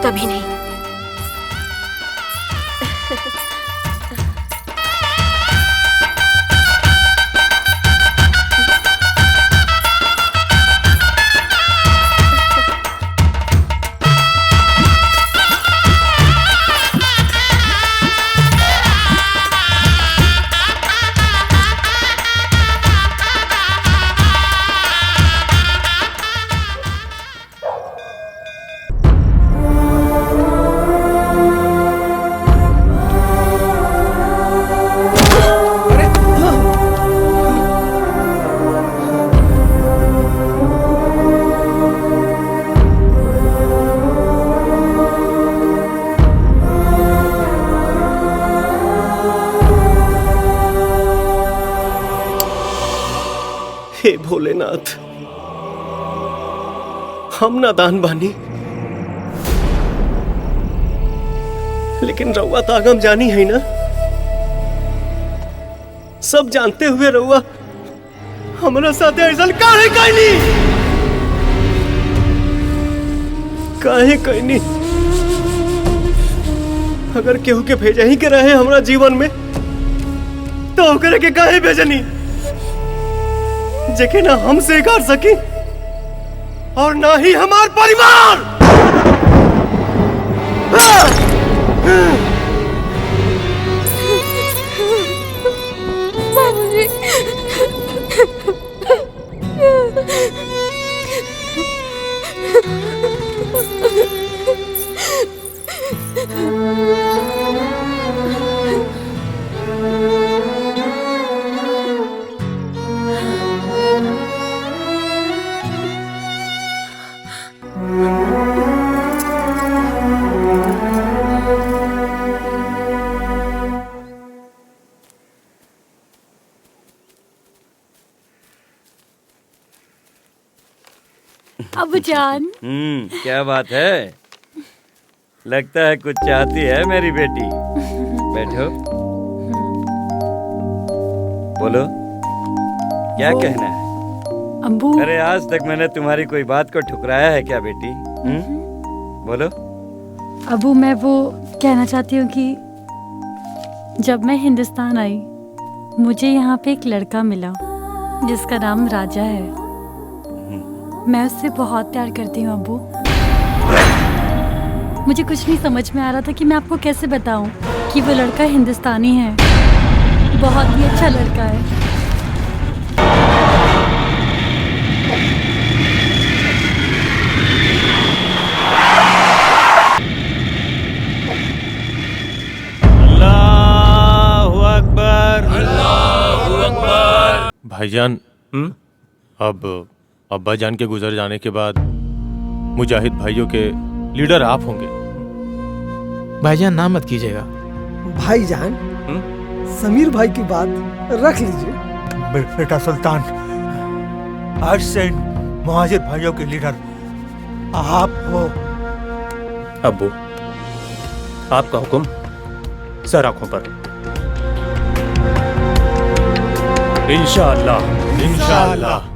S14: कभी नहीं।
S4: हे भोलेनाथ, हम नादान बानी, लेकिन रउआ तो आगम जानी है ना। सब जानते हुए रउआ हमारा साथे ऐसा काहे कहनी? काहे कहनी? अगर केहू के भेजा ही के रहे हमारा जीवन में तो ओकरे के काहे भेजनी जेके ना हम स्वीकार सकी और ना ही हमार परिवार।
S13: बाबूजी।
S15: अब जान।
S1: क्या बात है? लगता है कुछ चाहती है मेरी बेटी। बैठो, बोलो क्या कहना है?
S15: अब्बू।
S1: अरे आज तक मैंने तुम्हारी कोई बात को ठुकराया है क्या बेटी? बोलो।
S15: अब्बू मैं वो कहना चाहती हूँ कि जब मैं हिंदुस्तान आई मुझे यहाँ पे एक लड़का मिला जिसका नाम राजा है। मैं उससे बहुत प्यार करती हूँ अब्बू। मुझे कुछ नहीं समझ में आ रहा था कि मैं आपको कैसे बताऊं कि वो लड़का हिंदुस्तानी है, बहुत ही अच्छा लड़का है।
S1: अल्लाहु अकबर।
S9: अल्लाहु अकबर।
S17: भाईजान, अब अब्बा जान के गुजर जाने के बाद मुजाहिद भाइयों के लीडर आप होंगे।
S5: भाईजान नाम मत कीजिएगा।
S18: भाईजान, समीर भाई की बात रख लीजिए।
S19: बेटा सुल्तान, आज से मुहाजिर भाइयों के लीडर आप हो।
S9: अब्बू, आपका हुक्म सर आंखों पर। इंशाअल्लाह इंशाअल्लाह।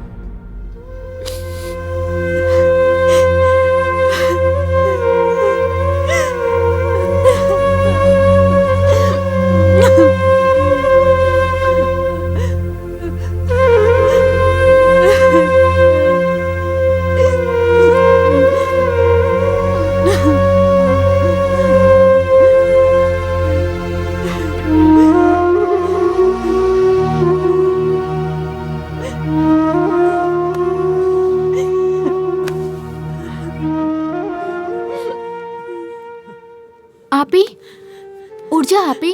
S11: आपी, उठ जा आपी।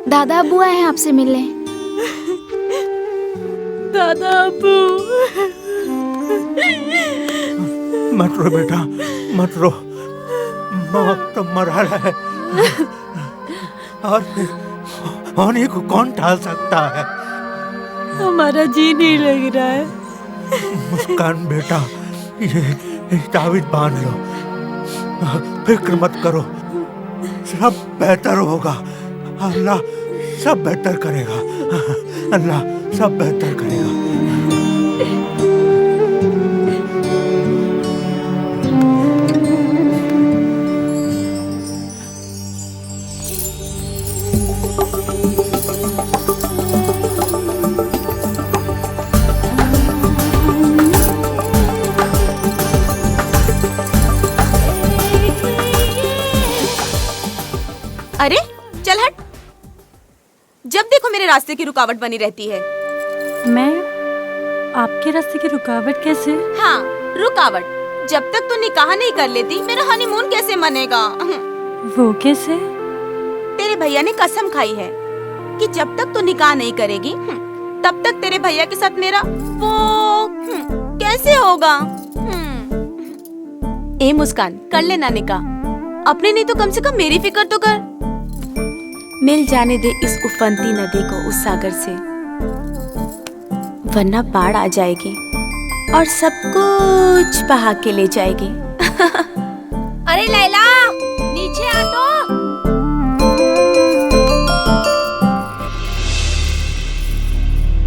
S11: दादा अब्बू आए हैं आपसे मिलने।
S3: दादा अब्बू।
S19: मत रो बेटा, मत रो। मौत तो मरहला है और होने को कौन टाल सकता है?
S15: हमारा जी नहीं लग रहा है।
S19: मुस्कान बेटा, ये तावीज़ बांध लो, फिक्र मत करो, सब बेहतर होगा। अल्लाह सब बेहतर करेगा। अल्लाह सब बेहतर करेगा।
S20: अरे चल हट, जब देखो मेरे रास्ते की रुकावट बनी रहती है।
S15: मैं आपके रास्ते की रुकावट कैसे?
S20: हाँ, रुकावट। जब तक तू निकाह नहीं कर लेती मेरा हनीमून कैसे मनेगा?
S15: वो कैसे?
S20: तेरे भैया ने कसम खाई है कि जब तक तू निकाह नहीं करेगी तब तक तेरे भैया के साथ मेरा वो कैसे होगा? ए मुस्कान, कर लेना निकाह। अपने नहीं तो कम से कम मेरी फिक्र तो कर। मिल जाने दे इस उफनती नदी को उस सागर से, वरना बाढ़ आ जाएगी और सब कुछ बहा के ले जाएगी। अरे लैला, नीचे आ तो।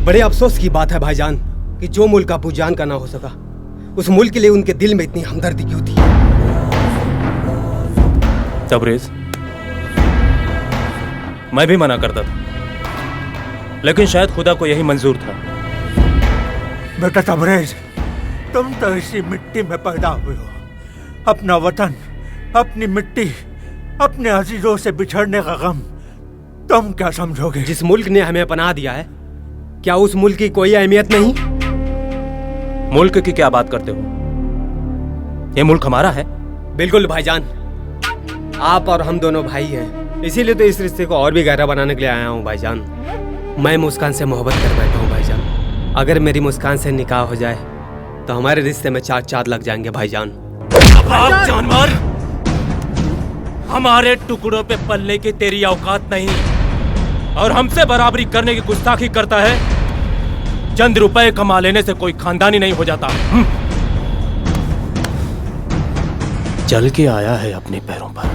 S21: बड़े अफसोस की बात है भाईजान कि जो मुल्क अबू जान का ना हो सका, उस मुल्क के लिए उनके दिल में इतनी हमदर्दी क्यों थी?
S9: तबरेज, मैं भी मना करता था, लेकिन शायद खुदा को यही मंजूर था।
S19: बेटा तबरेज, तुम तो इसी मिट्टी में पैदा हुए हो। अपना वतन, अपनी मिट्टी, अपने अजीजों से बिछड़ने का गम तुम क्या समझोगे?
S21: जिस मुल्क ने हमें पनाह दिया है, क्या उस मुल्क की कोई अहमियत नहीं?
S9: मुल्क की क्या बात करते हो? ये मुल्क हमारा है।
S21: बिल्कुल भाईजान, आप और हम दोनों भाई हैं, इसीलिए तो इस रिश्ते को और भी गहरा बनाने के लिए आया हूँ भाईजान। मैं मुस्कान से मोहब्बत कर बैठा हूँ भाईजान। अगर मेरी मुस्कान से निकाह हो जाए तो हमारे रिश्ते में चार चांद लग जाएंगे भाईजान।
S9: आप जानवर, हमारे टुकड़ों पे पलने की तेरी औकात नहीं, और हमसे बराबरी करने की गुस्ताखी करता है। चंद रुपए कमा लेने से कोई खानदानी नहीं हो जाता। चल के आया है अपने पैरों पर।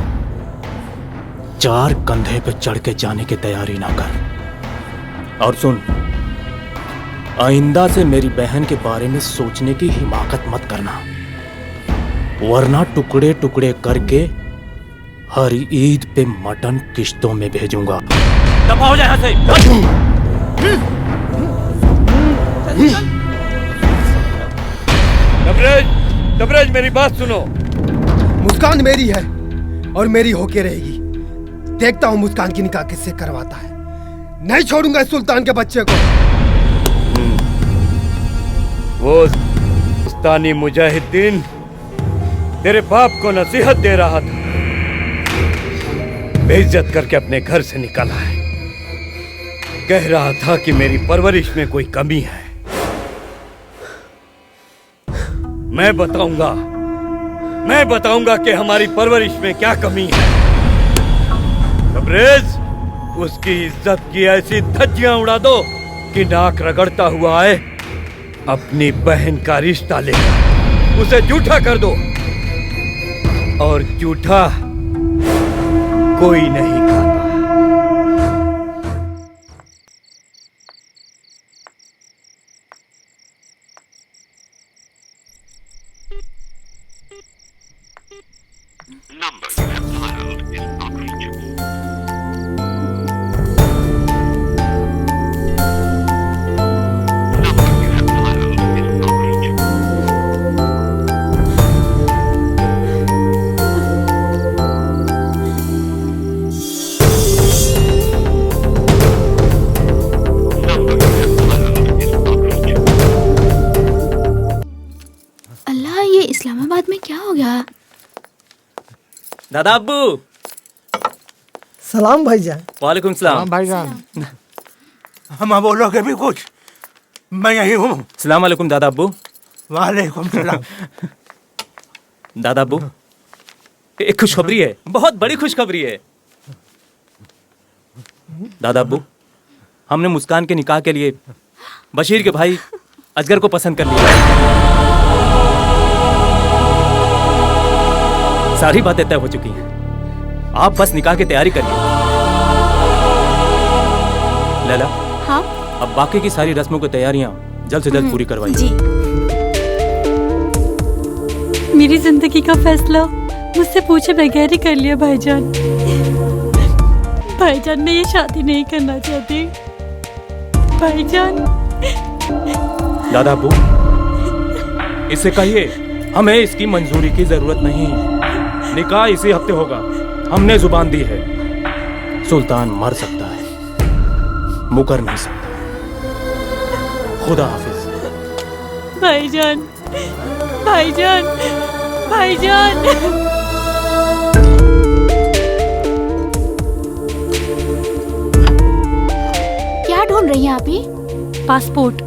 S9: 4 कंधे पे चढ़ के जाने की तैयारी ना कर। और सुन, आइंदा से मेरी बहन के बारे में सोचने की हिमाकत मत करना, वरना टुकड़े टुकड़े करके हर ईद पे मटन किश्तों में भेजूंगा।
S7: दफा हो जाए यहाँ से।
S1: तबरेज मेरी बात सुनो।
S18: मुस्कान मेरी है और मेरी होके रहेगी। देखता हूँ मुस्कान की निकाह किससे करवाता है। नहीं छोड़ूंगा इस सुल्तान के बच्चे को।
S1: वो उस्तानी मुजाहिदीन तेरे बाप को नसीहत दे रहा था, बेइज्जत करके अपने घर से निकाला है। कह रहा था कि मेरी परवरिश में कोई कमी है। मैं बताऊंगा कि हमारी परवरिश में क्या कमी है। तबरेज, उसकी इज्जत की ऐसी धज्जियां उड़ा दो कि नाक रगड़ता हुआ आए, अपनी बहन का रिश्ता लेकर उसे जूठा कर दो। और जूठा कोई नहीं खाता।
S10: इस्लामाबाद में क्या हो गया?
S9: दादा अब्बू।
S18: सलाम भाईजान।
S9: वालेकुम सलाम
S19: भाईजान। हम बोलोगे भी कुछ? मैं यही हूँ।
S9: सलाम वालेकुम दादा अब्बू।
S19: वालेकुम सलाम।
S9: दादा अब्बू, एक खुशखबरी है, बहुत बड़ी खुशखबरी है। दादा अब्बू, हमने मुस्कान के निकाह के लिए बशीर के भाई असगर को पसंद कर लिया। सारी बातें तय हो चुकी हैं, आप बस निकाह की तैयारी करिए। लैला,
S10: हाँ?
S9: अब बाकी की सारी रस्मों की तैयारियां जल्द से जल्द पूरी करवाइए।
S15: मेरी जिंदगी का फैसला मुझसे पूछे बगैर ही कर लिया भाईजान। भाईजान, मैं ये शादी नहीं करना चाहती। भाईजान।
S9: दादा अब्बू, इससे कहिए हमें इसकी मंजूरी की जरूरत नहीं। निकाह इसी हफ्ते होगा, हमने जुबान दी है। सुल्तान मर सकता है, मुकर नहीं सकता। खुदा हाफिज।
S15: भाईजान, भाईजान, भाईजान।
S10: क्या ढूंढ रही हैं आप ही?
S15: पासपोर्ट।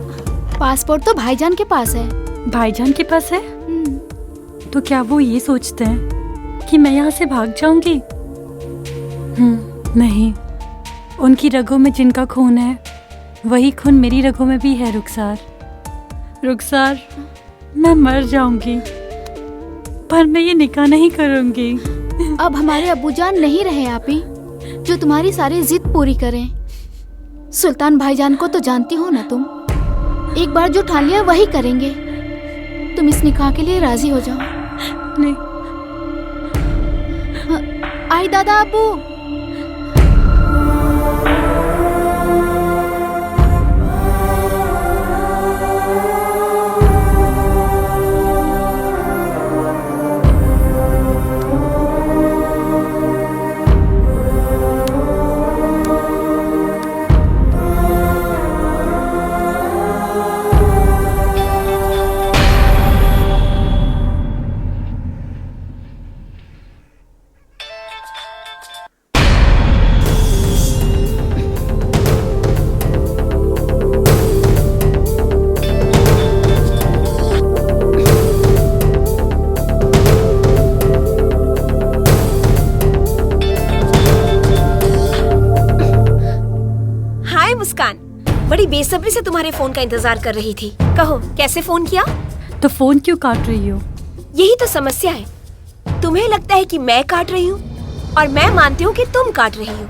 S10: पासपोर्ट तो भाईजान के पास है।
S15: भाईजान के पास है? तो क्या वो ये सोचते हैं कि मैं यहाँ से भाग जाऊंगी? नहीं, उनकी रगों में जिनका खून है वही खून मेरी रगों में भी है। रुखसार, मैं मर जाऊंगी पर मैं ये निकाह नहीं करूंगी।
S10: अब हमारे अब्बूजान नहीं रहे आप ही जो तुम्हारी सारी जिद पूरी करें। सुल्तान भाईजान को तो जानती हो ना तुम, एक बार जो ठान लिया वही करेंगे। तुम इस निकाह के लिए राजी हो जाओ।
S15: नहीं।
S10: आई दादा अब्बू।
S14: बड़ी बेसब्री से तुम्हारे फोन का इंतजार कर रही थी। कहो, कैसे फोन किया?
S15: तो फोन क्यों काट रही हो?
S14: यही तो समस्या है, तुम्हें लगता है कि मैं काट रही हूँ और मैं मानती हूँ कि तुम काट रही हो।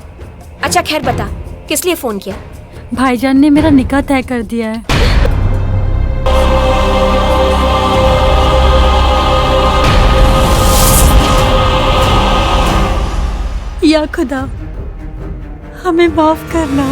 S14: अच्छा खैर बता, किस लिए फोन किया?
S15: भाईजान ने मेरा निकाह तय कर दिया है। या खुदा, हमें माफ करना।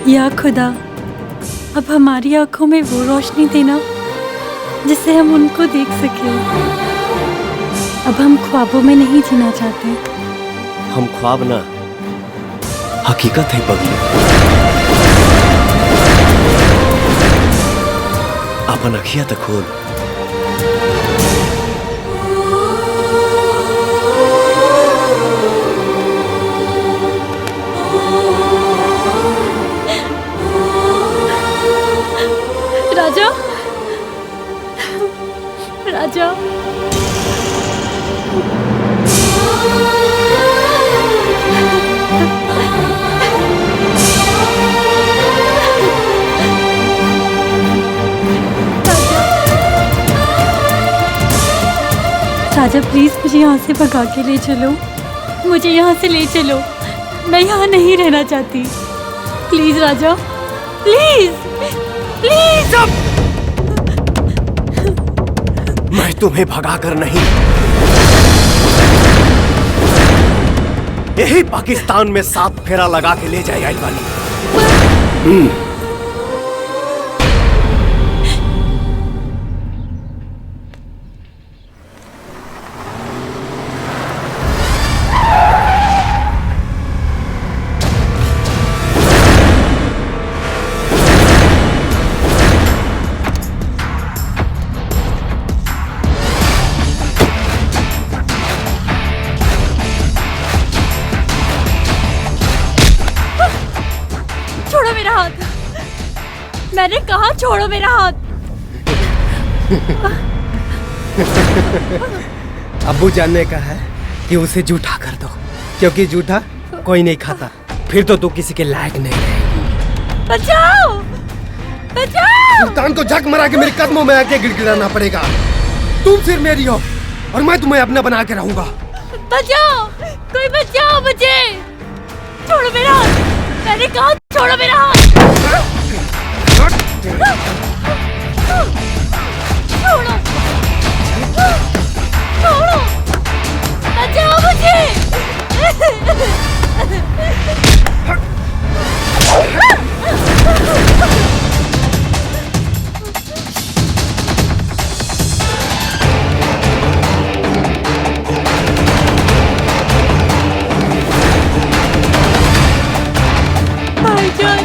S15: या खुदा, अब हमारी आंखों में वो रोशनी देना जिससे हम उनको देख सकें। अब हम ख्वाबों में नहीं जीना चाहते।
S4: हम ख्वाब ना, हकीकत है पगली। अपन अखियां तक खोल।
S15: राजा, राजा, राजा प्लीज मुझे यहाँ से भगा के ले चलो। मुझे यहाँ से ले चलो, मैं यहाँ नहीं रहना चाहती। Please Raja, please please.
S4: मैं तुम्हें भगाकर नहीं, यही पाकिस्तान में 7 फेरा लगा के ले जाए आई वाली।
S15: छोड़ो मेरा हाथ, मैंने कहा छोड़ो मेरा हाथ।
S18: अब्बू जानने का है कि उसे जूठा कर दो, क्योंकि जूठा कोई नहीं खाता। फिर तो तू किसी के लायक नहीं रहेगी।
S15: बचाओ, बचाओ।
S18: सुल्तान को झक मरा के मेरे कदमों में आके गिड़गिड़ाना पड़ेगा। तुम सिर्फ मेरी हो और मैं तुम्हें अपना बना के रहूंगा।
S15: बचाओ, कोई बचाओ मुझे। छोड़ो मेरा हाथ, मैंने कहा छोड़ो मेरा हाथ। छोड़ो, छोड़ो, बचाओ मुझे। भाईजान,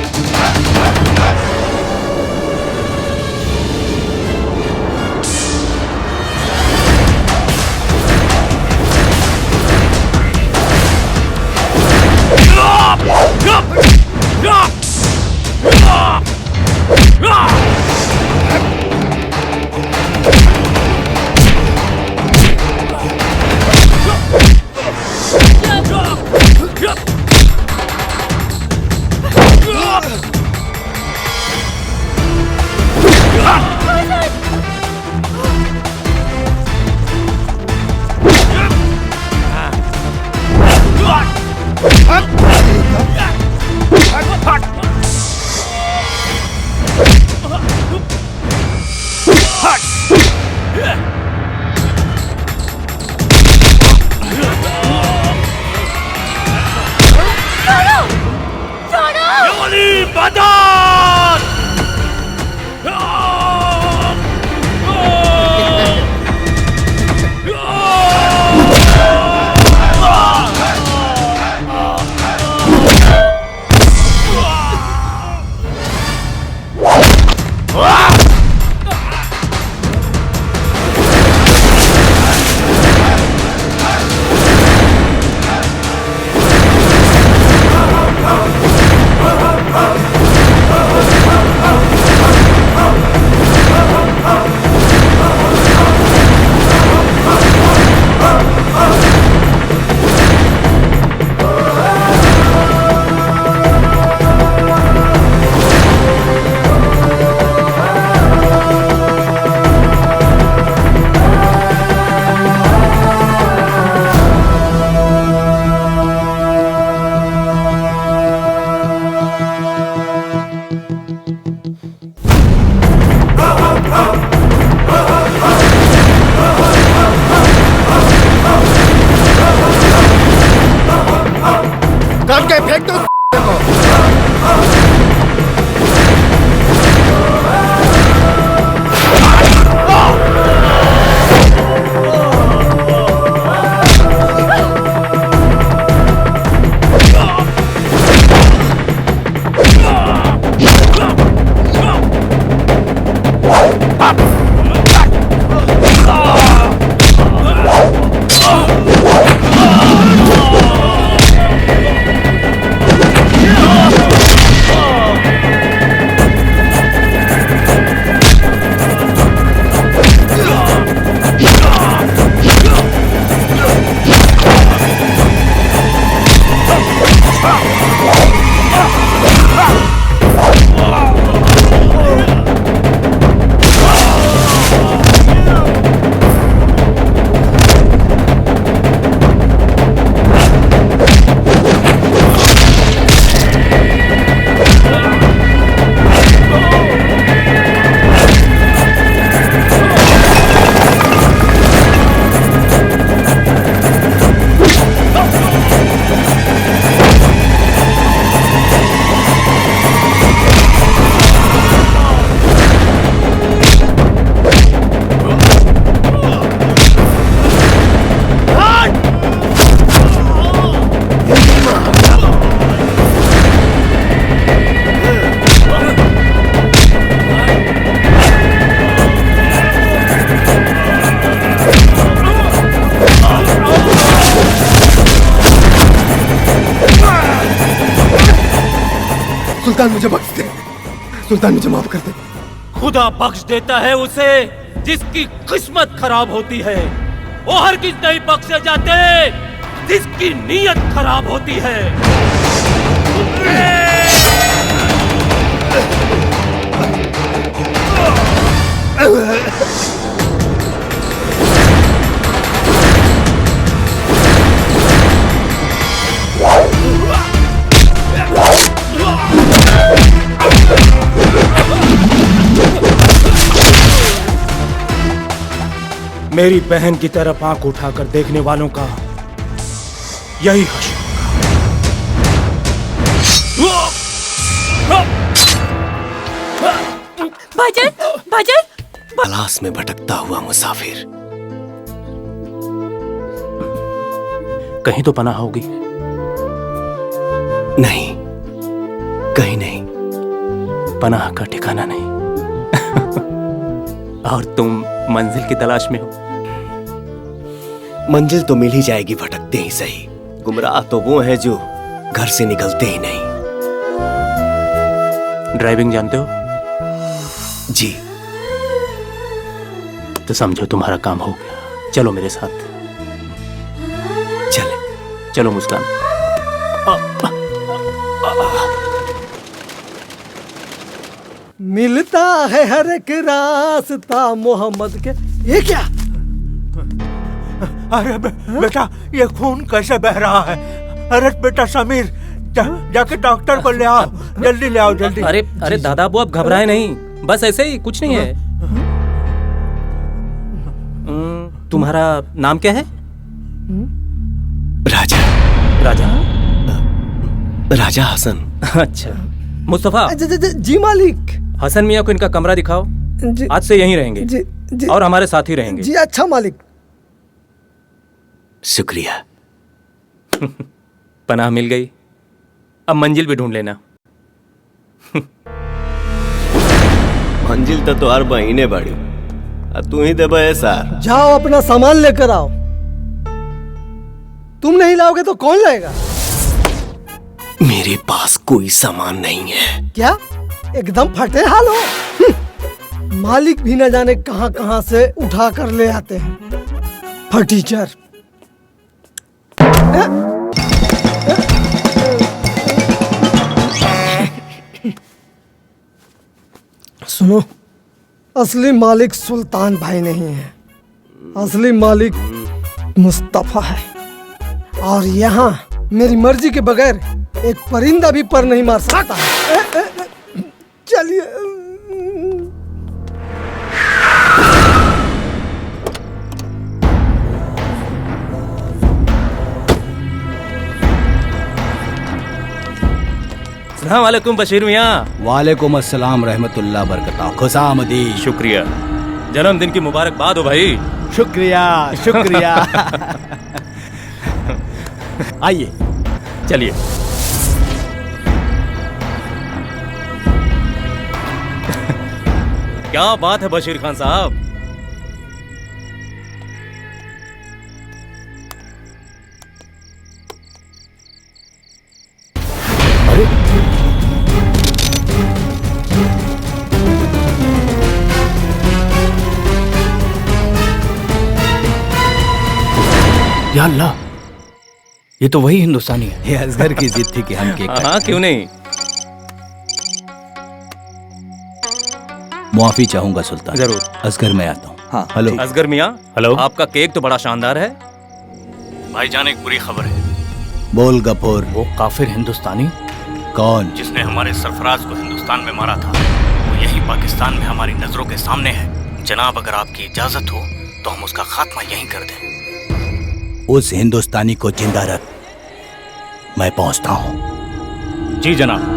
S18: सुल्तान मुझे बख्श दे, सुल्तान मुझे माफ कर दे।
S9: खुदा बख्श देता है उसे जिसकी किस्मत खराब होती है। वो हर किस नहीं बख्शे जाते जिसकी नीयत खराब होती है। मेरी बहन की तरफ आंख उठाकर देखने वालों का यही हश्र
S14: भाईजान, भाईजान,
S4: तलाश में भटकता हुआ मुसाफिर।
S9: कहीं तो पनाह होगी।
S4: नहीं, कहीं नहीं।
S9: पनाह का ठिकाना नहीं। और तुम मंजिल की तलाश में हो।
S4: मंजिल तो मिल ही जाएगी, भटकते ही सही। गुमराह तो वो हैं जो घर से निकलते ही नहीं।
S9: ड्राइविंग जानते हो?
S4: जी।
S9: तो समझो तुम्हारा काम हो गया। चलो मेरे साथ।
S4: चले।
S9: चलो मुस्कान।
S8: मिलता है हर एक रास्ता मोहम्मद के। ये क्या?
S19: अरे बेटा, ये खून कैसे बह रहा है? अरे बेटा समीर, जाके डॉक्टर को ले आओ, जल्दी ले आओ, जल्दी।
S9: अरे दादा अबू, आप घबराए नहीं, बस ऐसे ही, कुछ नहीं है। तुम्हारा नाम क्या है?
S4: राजा।
S9: राजा?
S4: राजा हसन।
S9: अच्छा। मुस्तफा।
S8: जी मालिक।
S9: हसन मियाँ को इनका कमरा दिखाओ। आज से यहीं रहेंगे।
S8: जी।
S9: और हमारे साथ ही रहेंगे।
S8: जी अच्छा मालिक।
S4: शुक्रिया।
S9: पनाह मिल गई, अब मंजिल भी ढूंढ लेना।
S4: मंजिल तो हर महीने बढ़ी, तू ही दे ऐसा।
S8: जाओ अपना सामान लेकर आओ। तुम नहीं लाओगे तो कौन लाएगा?
S4: मेरे पास कोई सामान नहीं है।
S8: क्या एकदम फटे हाल हो? मालिक भी न जाने कहां कहां से उठा कर ले आते हैं फटीचर। सुनो, असली मालिक सुल्तान भाई नहीं है, असली मालिक मुस्तफा है। और यहाँ मेरी मर्जी के बगैर एक परिंदा भी पर नहीं मार सकता है। चलिए।
S9: अस्सलाम वालेकुम बशीर मियाँ।
S22: वालेकुम अस्सलाम रहमतुल्लाह बरकताह। खुशामदी।
S9: शुक्रिया। जन्मदिन की मुबारकबाद हो भाई।
S22: शुक्रिया शुक्रिया। आइए
S9: चलिए। क्या बात है बशीर खान साहब।
S22: या अल्लाह, ये तो वही हिंदुस्तानी है। ये असगर की जिद थी कि हम केक काटें।
S9: हाँ क्यों नहीं।
S22: मुआफी चाहूंगा सुल्तान।
S9: जरूर।
S22: असगर मैं आता हूँ। हाँ हेलो
S9: असगर मियाँ।
S22: हेलो।
S9: आपका केक तो बड़ा शानदार है। भाईजान एक बुरी खबर है।
S22: बोल गफूर।
S9: वो काफिर हिंदुस्तानी
S22: कौन?
S9: जिसने हमारे सरफराज को हिंदुस्तान में मारा था, वो यही पाकिस्तान में हमारी नजरों के सामने है। जनाब अगर आपकी इजाजत हो तो हम उसका खात्मा यहीं कर दें।
S22: उस हिंदुस्तानी को जिंदा रख, मैं पहुंचता हूं।
S9: जी जनाब।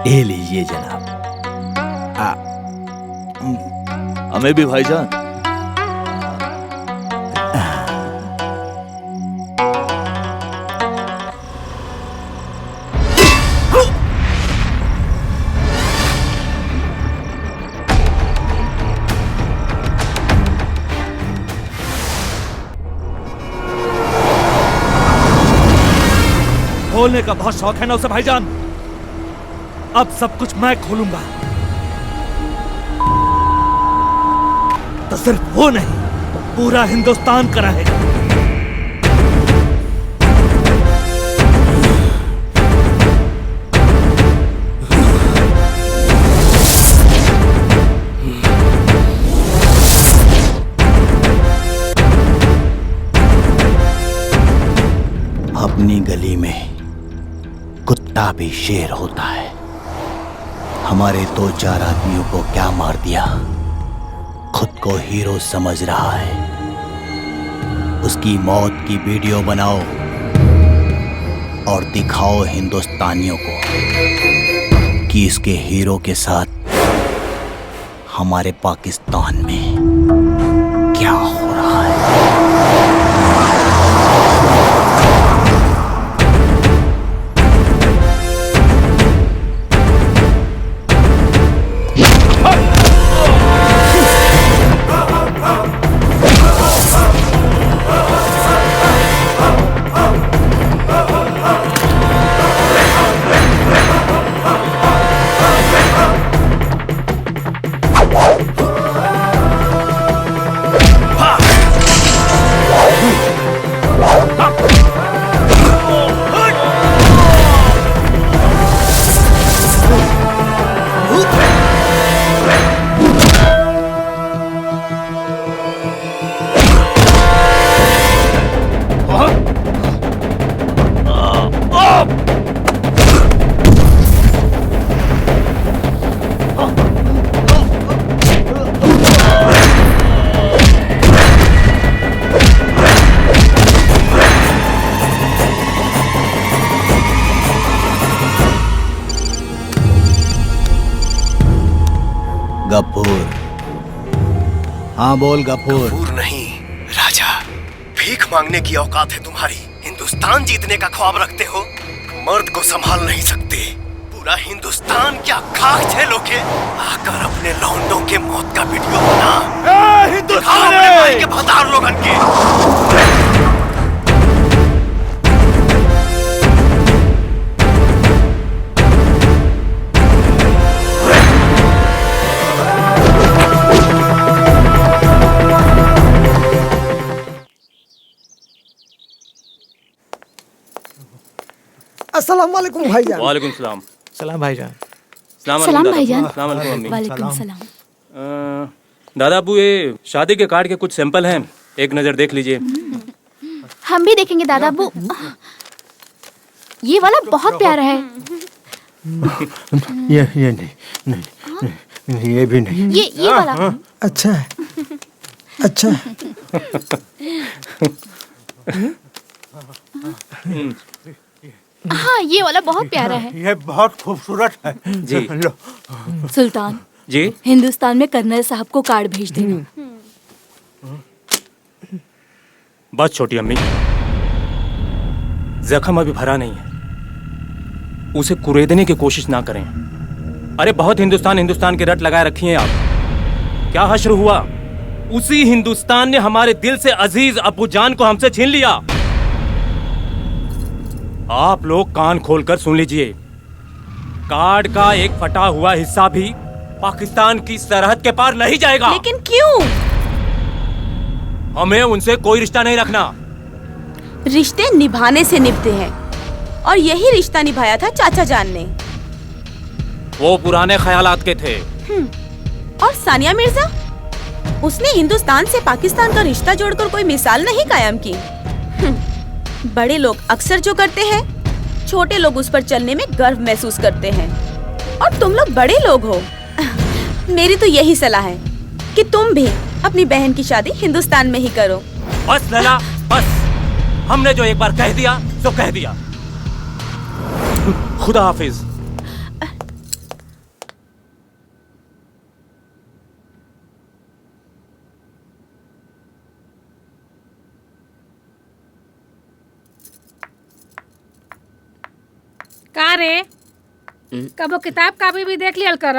S22: ये लीजिए जनाब।
S23: हमें भी भाईजान। बोलने का बहुत शौक है ना उसे भाईजान। अब सब कुछ मैं खोलूंगा। तो सिर्फ वो नहीं, पूरा हिंदुस्तान कराएगा।
S22: अपनी गली में कुत्ता भी शेर होता है। हमारे 2-4 आदमियों को क्या मार दिया, खुद को हीरो समझ रहा है। उसकी मौत की वीडियो बनाओ और दिखाओ हिंदुस्तानियों को कि इसके हीरो के साथ हमारे पाकिस्तान में क्या हो रहा है। गफूर, हाँ बोल गफूर।
S4: गफूर नहीं राजा, भीख मांगने की औकात है तुम्हारी। हिंदुस्तान जीतने का ख्वाब रखते हो, मर्द को संभाल नहीं सकते। पूरा हिंदुस्तान क्या खाक झेलोगे? आकर अपने लौंडों के मौत का वीडियो बना, दिखाओ अपने भाई के भतार लोगन के।
S8: अस्सलाम वालेकुम भाईजान।
S7: वालेकुम सलाम।
S5: सलाम भाईजान।
S7: सलाम
S10: भाईजान।
S7: वालेकुम सलाम। दादा अबू, ये शादी के कार्ड के कुछ सैंपल हैं, एक नजर देख लीजिए।
S10: हम भी देखेंगे दादा अब्बू। ये वाला बहुत प्यारा है।
S19: ये नहीं, ये भी नहीं।
S10: ये वाला
S8: अच्छा है, अच्छा है।
S10: हाँ, ये वाला बहुत प्यारा है।
S19: ये बहुत खूबसूरत है
S7: जी।
S19: लो।
S10: सुल्तान
S7: जी,
S10: हिंदुस्तान में कर्नल साहब को कार्ड भेज देना।
S7: बस छोटी अम्मी, जख्म अभी भरा नहीं है, उसे कुरेदने की कोशिश ना करें। अरे बहुत हिंदुस्तान की रट लगाए रखी हैं आप। क्या हश्र हुआ? उसी हिंदुस्तान ने हमारे दिल से अजीज अब्बू जान को हमसे छीन लिया। आप लोग कान खोलकर सुन लीजिए, कार्ड का एक फटा हुआ हिस्सा भी पाकिस्तान की सरहद के पार नहीं जाएगा।
S20: लेकिन क्यों?
S7: हमें उनसे कोई रिश्ता नहीं रखना।
S20: रिश्ते निभाने से निभते हैं, और यही रिश्ता निभाया था चाचा जान ने।
S7: वो पुराने ख्यालात के थे।
S20: और सानिया मिर्जा, उसने हिंदुस्तान से पाकिस्तान का रिश्ता जोड़कर कोई मिसाल नहीं कायम की। बड़े लोग अक्सर जो करते हैं, छोटे लोग उस पर चलने में गर्व महसूस करते हैं। और तुम लोग बड़े लोग हो। मेरी तो यही सलाह है कि तुम भी अपनी बहन की शादी हिंदुस्तान में ही करो।
S7: बस लैला, बस। हमने जो एक बार कह दिया तो कह दिया। खुदा हाफिज।
S3: का रे, कबो किताब कापी भी देख लियल कर।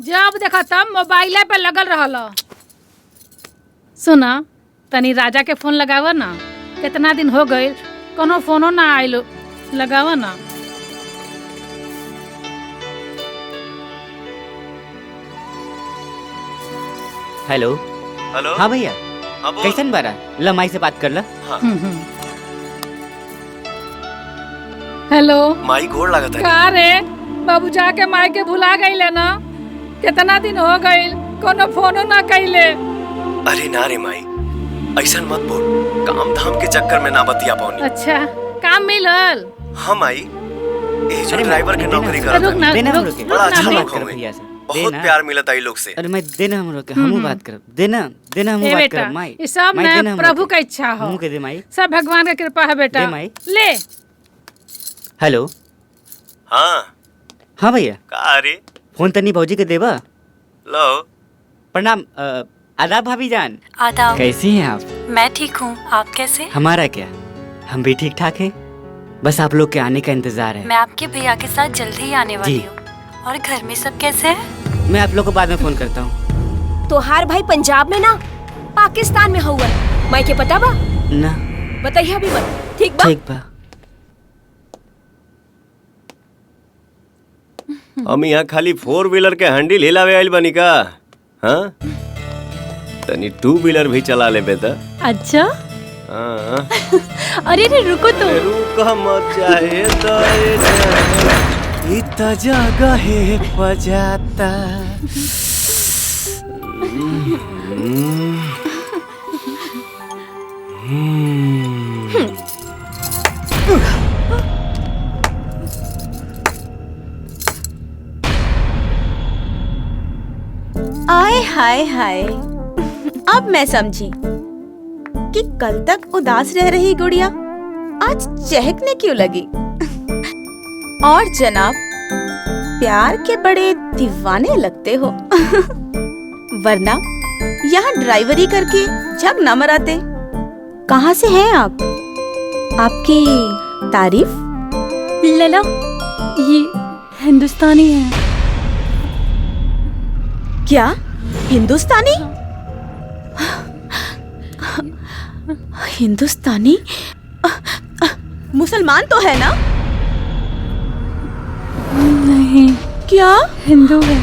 S3: जब देखा तब मोबाइल पे लगल रहल। सुना, तनी राजा के फोन लगाव ना। कितना दिन हो गए, कोनो फोनो ना आइलो। लगावा ना।
S6: हेलो।
S4: हेलो।
S6: हाँ भैया।
S4: हाँ बोल।
S6: कैसन बारा ला माई से बात कर ला।
S4: हाँ।
S3: हेलो।
S4: माई गोड़ लागत है।
S3: का रे बाबू जाके माई के भुला गईले ना? कितना दिन हो गईल कोनो फोनो ना कइले।
S4: अरे ना रे माई, ऐसा मत बोल, काम धाम के चक्कर में ना बतिया पाऊनी।
S3: अच्छा काम मिलल?
S4: हाँ माई, ये जो ड्राइवर के नौकरी
S3: रुक
S4: करत
S3: ना,
S6: देना
S3: रुक-
S6: हम लोग के।
S4: बड़ा अच्छा
S3: रुक ना,
S4: लोग
S6: कर
S4: होंगे।
S6: भैया से।
S4: बहुत
S6: देना।
S4: प्यार मिलता है लोग से।
S6: अरे मैं देना हम लोग के हमू बात करब। देना हम
S3: ए
S6: बात
S3: बेटा,
S6: करब माई।
S3: ये सब
S6: माई,
S3: ना
S6: देना हम
S3: प्रभु
S6: लोग
S3: का इच्छा हो।
S6: हमू के दे माई।
S3: सब भगवान का कृपा है बेटा।
S6: दे माई।
S3: ले।
S6: हेलो।
S4: हाँ।
S6: हाँ भैया।
S4: का रे?
S6: फोन तनी भौजी के देबा।
S4: लो।
S6: प्रणाम। आदाब भाभी जान।
S12: आदाब।
S6: कैसी हैं आप?
S12: मैं ठीक हूँ, आप कैसे?
S6: हमारा क्या, हम भी ठीक ठाक हैं। बस आप लोग के आने का इंतजार है।
S12: मैं आपके भैया के साथ जल्द ही आने वाली
S6: जी।
S12: हूँ। और घर में सब कैसे हैं?
S6: मैं आप लोग को बाद में फोन करता हूँ।
S14: तोहार भाई पंजाब में ना पाकिस्तान में हुआ। माई के पता बा?
S6: ना।
S14: बताइए अभी मत। ठीक बा?
S6: ठीक बा।
S4: हम यहाँ खाली 4 व्हीलर के हैंडल हिलावे आइल बनी का? हाँ? तनी 2 व्हीलर भी चला ले बेटा।
S15: अच्छा।
S4: हाँ।
S15: अरे रे रुको तो।
S4: रुको मत चाहे तो इतना जगह है बजाता।
S20: आय हाय हाय, अब मैं समझी कि कल तक उदास रह रही गुड़िया आज चहकने क्यों लगी। और जनाब प्यार के बड़े दीवाने लगते हो। वरना यहाँ ड्राइवरी करके जग न मराते। कहाँ से हैं आप? आपकी तारीफ?
S15: लला ये हिंदुस्तानी है।
S20: क्या हिंदुस्तानी? हिंदुस्तानी? मुसलमान तो है ना?
S15: नहीं।
S20: क्या?
S15: हिंदू है।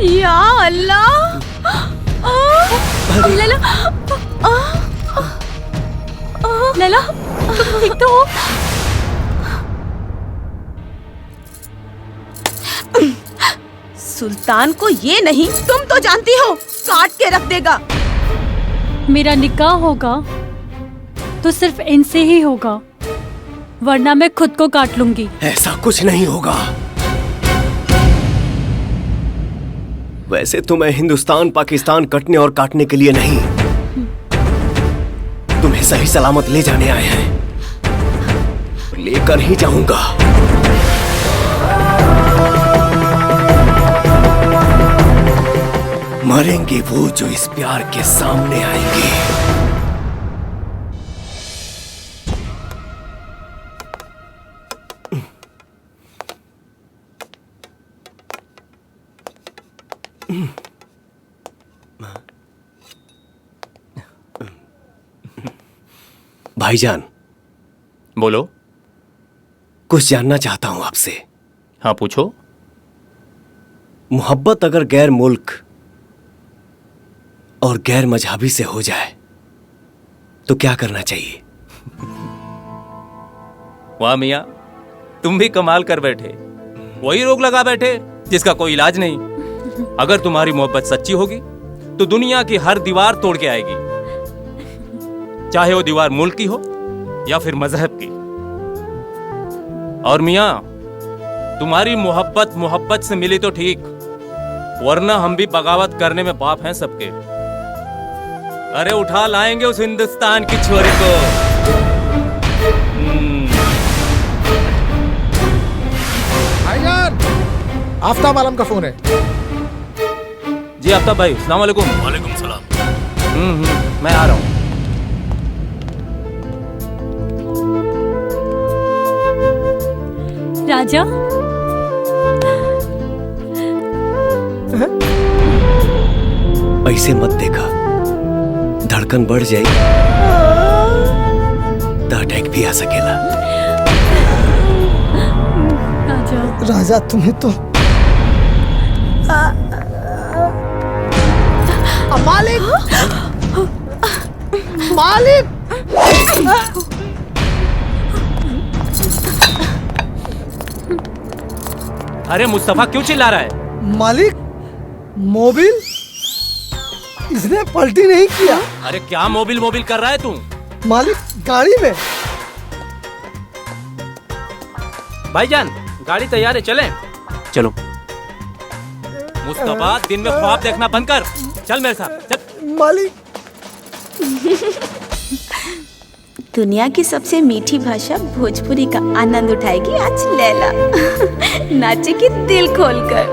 S20: या अल्लाह!
S15: लला लला तुम ठीक तो हो?
S20: सुल्तान को ये नहीं, तुम तो जानती हो काट के रख देगा।
S15: मेरा निकाह होगा तो सिर्फ इनसे ही होगा, वरना मैं खुद को काट लूंगी।
S4: ऐसा कुछ नहीं होगा। वैसे तो मैं हिंदुस्तान पाकिस्तान कटने और काटने के लिए नहीं, तुम्हें सही सलामत ले जाने आए हैं। लेकर ही जाऊंगा। मरेंगे वो जो इस प्यार के सामने आएंगे। भाईजान।
S17: बोलो।
S4: कुछ जानना चाहता हूं आपसे।
S17: हाँ पूछो।
S4: मोहब्बत अगर गैर मुल्क और गैर मजहबी से हो जाए तो क्या करना चाहिए?
S17: वाह मियाँ, तुम भी कमाल कर बैठे। वही रोग लगा बैठे जिसका कोई इलाज नहीं। अगर तुम्हारी मोहब्बत सच्ची होगी तो दुनिया की हर दीवार तोड़ के आएगी, चाहे वो दीवार मुल्क की हो या फिर मजहब की। और मियाँ, तुम्हारी मोहब्बत से मिली तो ठीक, वरना हम भी बगावत करने में बाप हैं सबके। अरे उठा लाएंगे उस हिंदुस्तान की छोरी को।
S5: भाईजान, आफ्ताब आलम का फोन है।
S17: जी आफ्ताब भाई, अस्सलाम वालेकुम।
S7: वालेकुम सलाम।
S17: मैं आ रहा हूँ।
S15: राजा
S4: ऐसे मत देखा, धड़कन बढ़ जाएगी तो अटैक भी आ सकेला।
S8: राजा तुम्हें तो मालिक मालिक
S17: अरे मुस्तफा क्यों चिल्ला रहा है?
S8: मालिक मोबिल इसने पलटी नहीं किया।
S17: अरे क्या मोबिल मोबिल कर रहा है तू?
S8: मालिक गाड़ी में।
S17: भाईजान गाड़ी तैयार है, चलें?
S9: चलो।
S17: मुस्तफा दिन में ख्वाब देखना बंद कर, चल मेरे साथ चल।
S8: मालिक
S20: दुनिया की सबसे मीठी भाषा भोजपुरी का आनंद उठाएगी आज लैला। नाचेगी दिल खोलकर।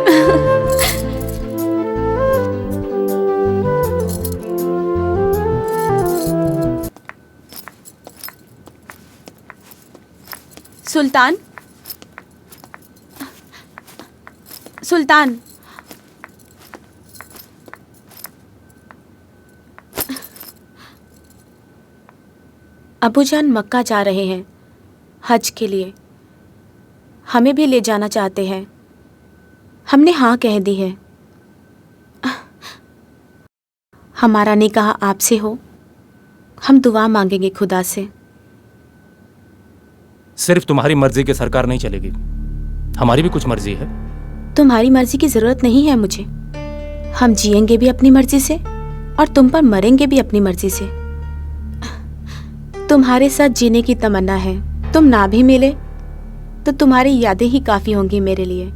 S20: सुल्तान सुल्तान अबूजान मक्का जा रहे हैं हज के लिए, हमें भी ले जाना चाहते हैं। हमने हाँ कह दी है। हमारा निकाह आपसे हो, हम दुआ मांगेंगे खुदा से।
S17: सिर्फ तुम्हारी मर्जी की सरकार नहीं चलेगी, हमारी भी कुछ मर्जी है।
S20: तुम्हारी मर्जी की जरूरत नहीं है मुझे। हम जिएंगे भी अपनी मर्जी से और तुम पर मरेंगे भी अपनी मर्जी से। तुम्हारे साथ जीने की तमन्ना है। तुम ना भी मिले तो तुम्हारी यादें ही काफी होंगी मेरे लिए।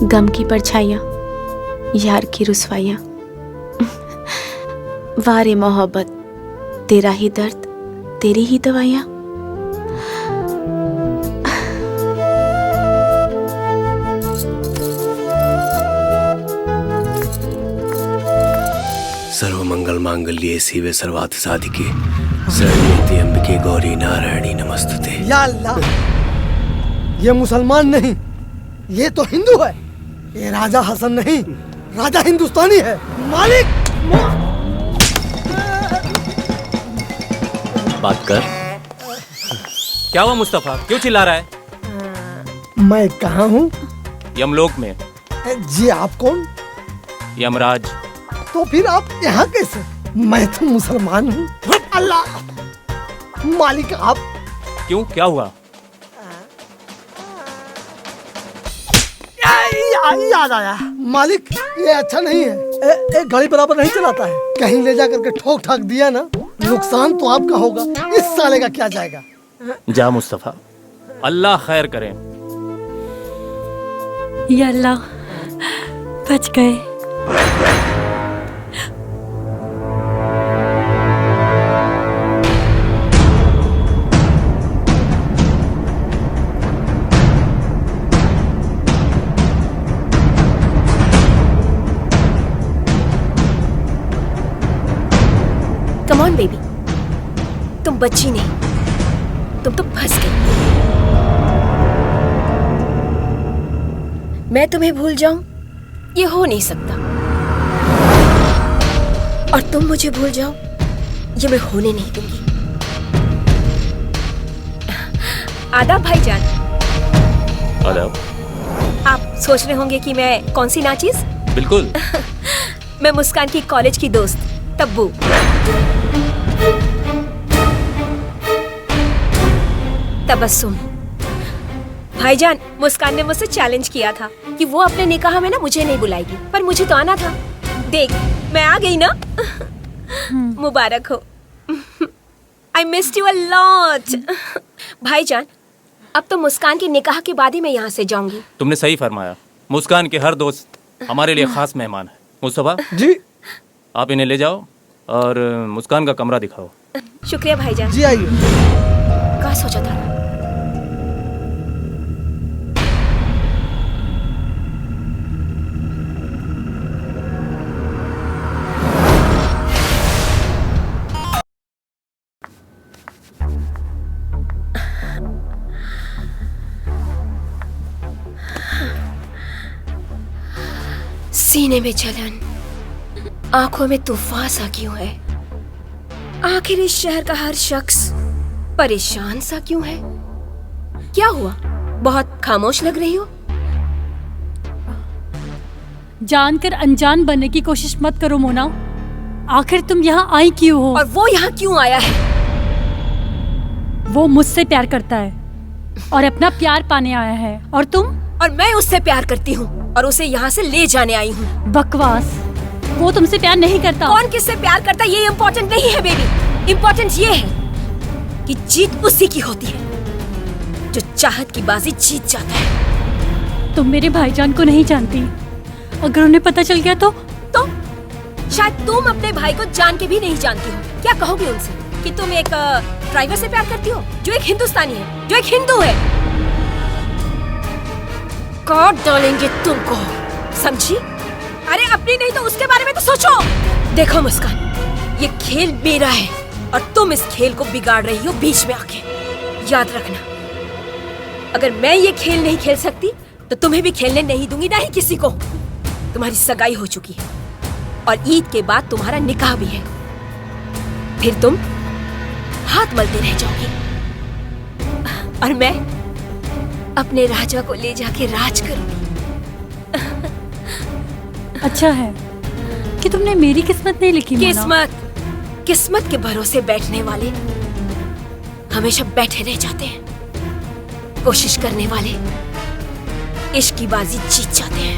S20: गम की परछाइयां, यार की रुसवाइयां। वारे मोहब्बत, तेरा ही दर्द, तेरी ही दवाइयां।
S4: सर्वमंगल मांगल्ये शिवे सर्वार्थ साधिके शरण्ये अंबिके गौरी नारायणी नमस्तुते।
S8: या अल्लाह, ये मुसलमान नहीं, ये तो हिंदू है। ये राजा हसन नहीं, राजा हिंदुस्तानी है। मालिक
S4: बात कर।
S17: क्या हुआ मुस्तफा, क्यों चिल्ला रहा है?
S8: मैं कहाँ हूँ?
S17: यमलोक में।
S8: जी आप कौन?
S17: यमराज।
S8: तो फिर आप यहाँ कैसे? मैं तो मुसलमान हूँ। अल्लाह, मालिक आप
S17: क्यों, क्या हुआ?
S8: याद आया, मालिक ये अच्छा नहीं है। एक गाड़ी बराबर नहीं चलाता है। कहीं ले जा करके ठोक ठाक दिया ना, नुकसान तो आपका होगा, इस साले का क्या जाएगा।
S17: जा मुस्तफा, अल्लाह खैर करे।
S15: या अल्लाह, बच गए।
S14: कम ऑन बेबी, तुम बच्ची नहीं, तुम तो फंस गई। मैं तुम्हें भूल जाऊं, ये हो नहीं सकता। और तुम मुझे भूल जाओ, ये मैं होने नहीं दूंगी। आदाब भाईजान।
S17: आदाब।
S14: आप सोच रहे होंगे कि मैं कौन सी नाचीज?
S17: बिल्कुल।
S14: मैं मुस्कान की कॉलेज की दोस्त तब्बू। तबस्सुम। भाईजान, मुस्कान ने मुझसे चैलेंज किया था कि वो अपने निकाह में ना मुझे नहीं बुलाएगी, पर मुझे तो आना था। देख, मैं आ गई ना। मुबारक हो। I missed you a lot। भाईजान, अब तो मुस्कान के निकाह के बाद ही मैं यहाँ से जाऊंगी।
S17: तुमने सही फरमाया, मुस्कान के हर दोस्त हमारे लिए खास मेहमान है। मुस्तफा
S8: जी,
S17: आप इन्हें ले जाओ और मुस्कान का कमरा दिखाओ।
S14: शुक्रिया भाईजान।
S8: जी आइए।
S14: क्या सोचा था? सीने में जलन, आंखों में तूफान सा क्यों है? आखिर इस शहर का हर शख्स परेशान सा क्यों है? क्या हुआ? बहुत खामोश लग रही हो।
S15: जानकर अनजान बनने की कोशिश मत करो मोना। आखिर तुम यहाँ आई क्यों हो?
S14: और वो यहाँ क्यों आया है?
S15: वो मुझसे प्यार करता है और अपना प्यार पाने आया है। और तुम?
S14: और मैं उससे प्यार करती हूँ और उसे यहाँ से ले जाने आई हूँ।
S15: बकवास। वो तुमसे प्यार नहीं करता।
S14: कौन किससे प्यार करता ये इम्पोर्टेंट नहीं है बेबी। इम्पोर्टेंट ये है कि जीत उसी की होती है जो चाहत की बाजी जीत जाता है।
S15: तुम मेरे भाईजान को नहीं जानती। अगर उन्हें पता चल गया तो
S14: शायद तुम अपने भाई को जान के भी नहीं जानती हो। क्या कहोगे उनसे कि तुम एक ड्राइवर से प्यार करती हो जो एक हिंदुस्तानी है, जो एक हिंदू है? काट डालेंगे तुमको, समझी? अरे अपनी नहीं तो उसके बारे में तो सोचो। देखो मुस्कान, ये खेल मेरा है और तुम इस खेल को बिगाड़ रही हो बीच में आके। याद रखना, अगर मैं ये खेल नहीं खेल सकती तो तुम्हें भी खेलने नहीं दूंगी, ना ही किसी को। तुम्हारी सगाई हो चुकी है और ईद के बाद तुम्हारा निकाह भी है। फिर तुम हाथ मलते रह जाओगी और मैं अपने राजा को ले जाके राज करूंगी।
S15: अच्छा है कि तुमने मेरी किस्मत नहीं लिखी।
S14: किस्मत के भरोसे बैठने वाले हमेशा बैठे रह जाते हैं। कोशिश करने वाले इश्क की बाजी जीत जाते हैं।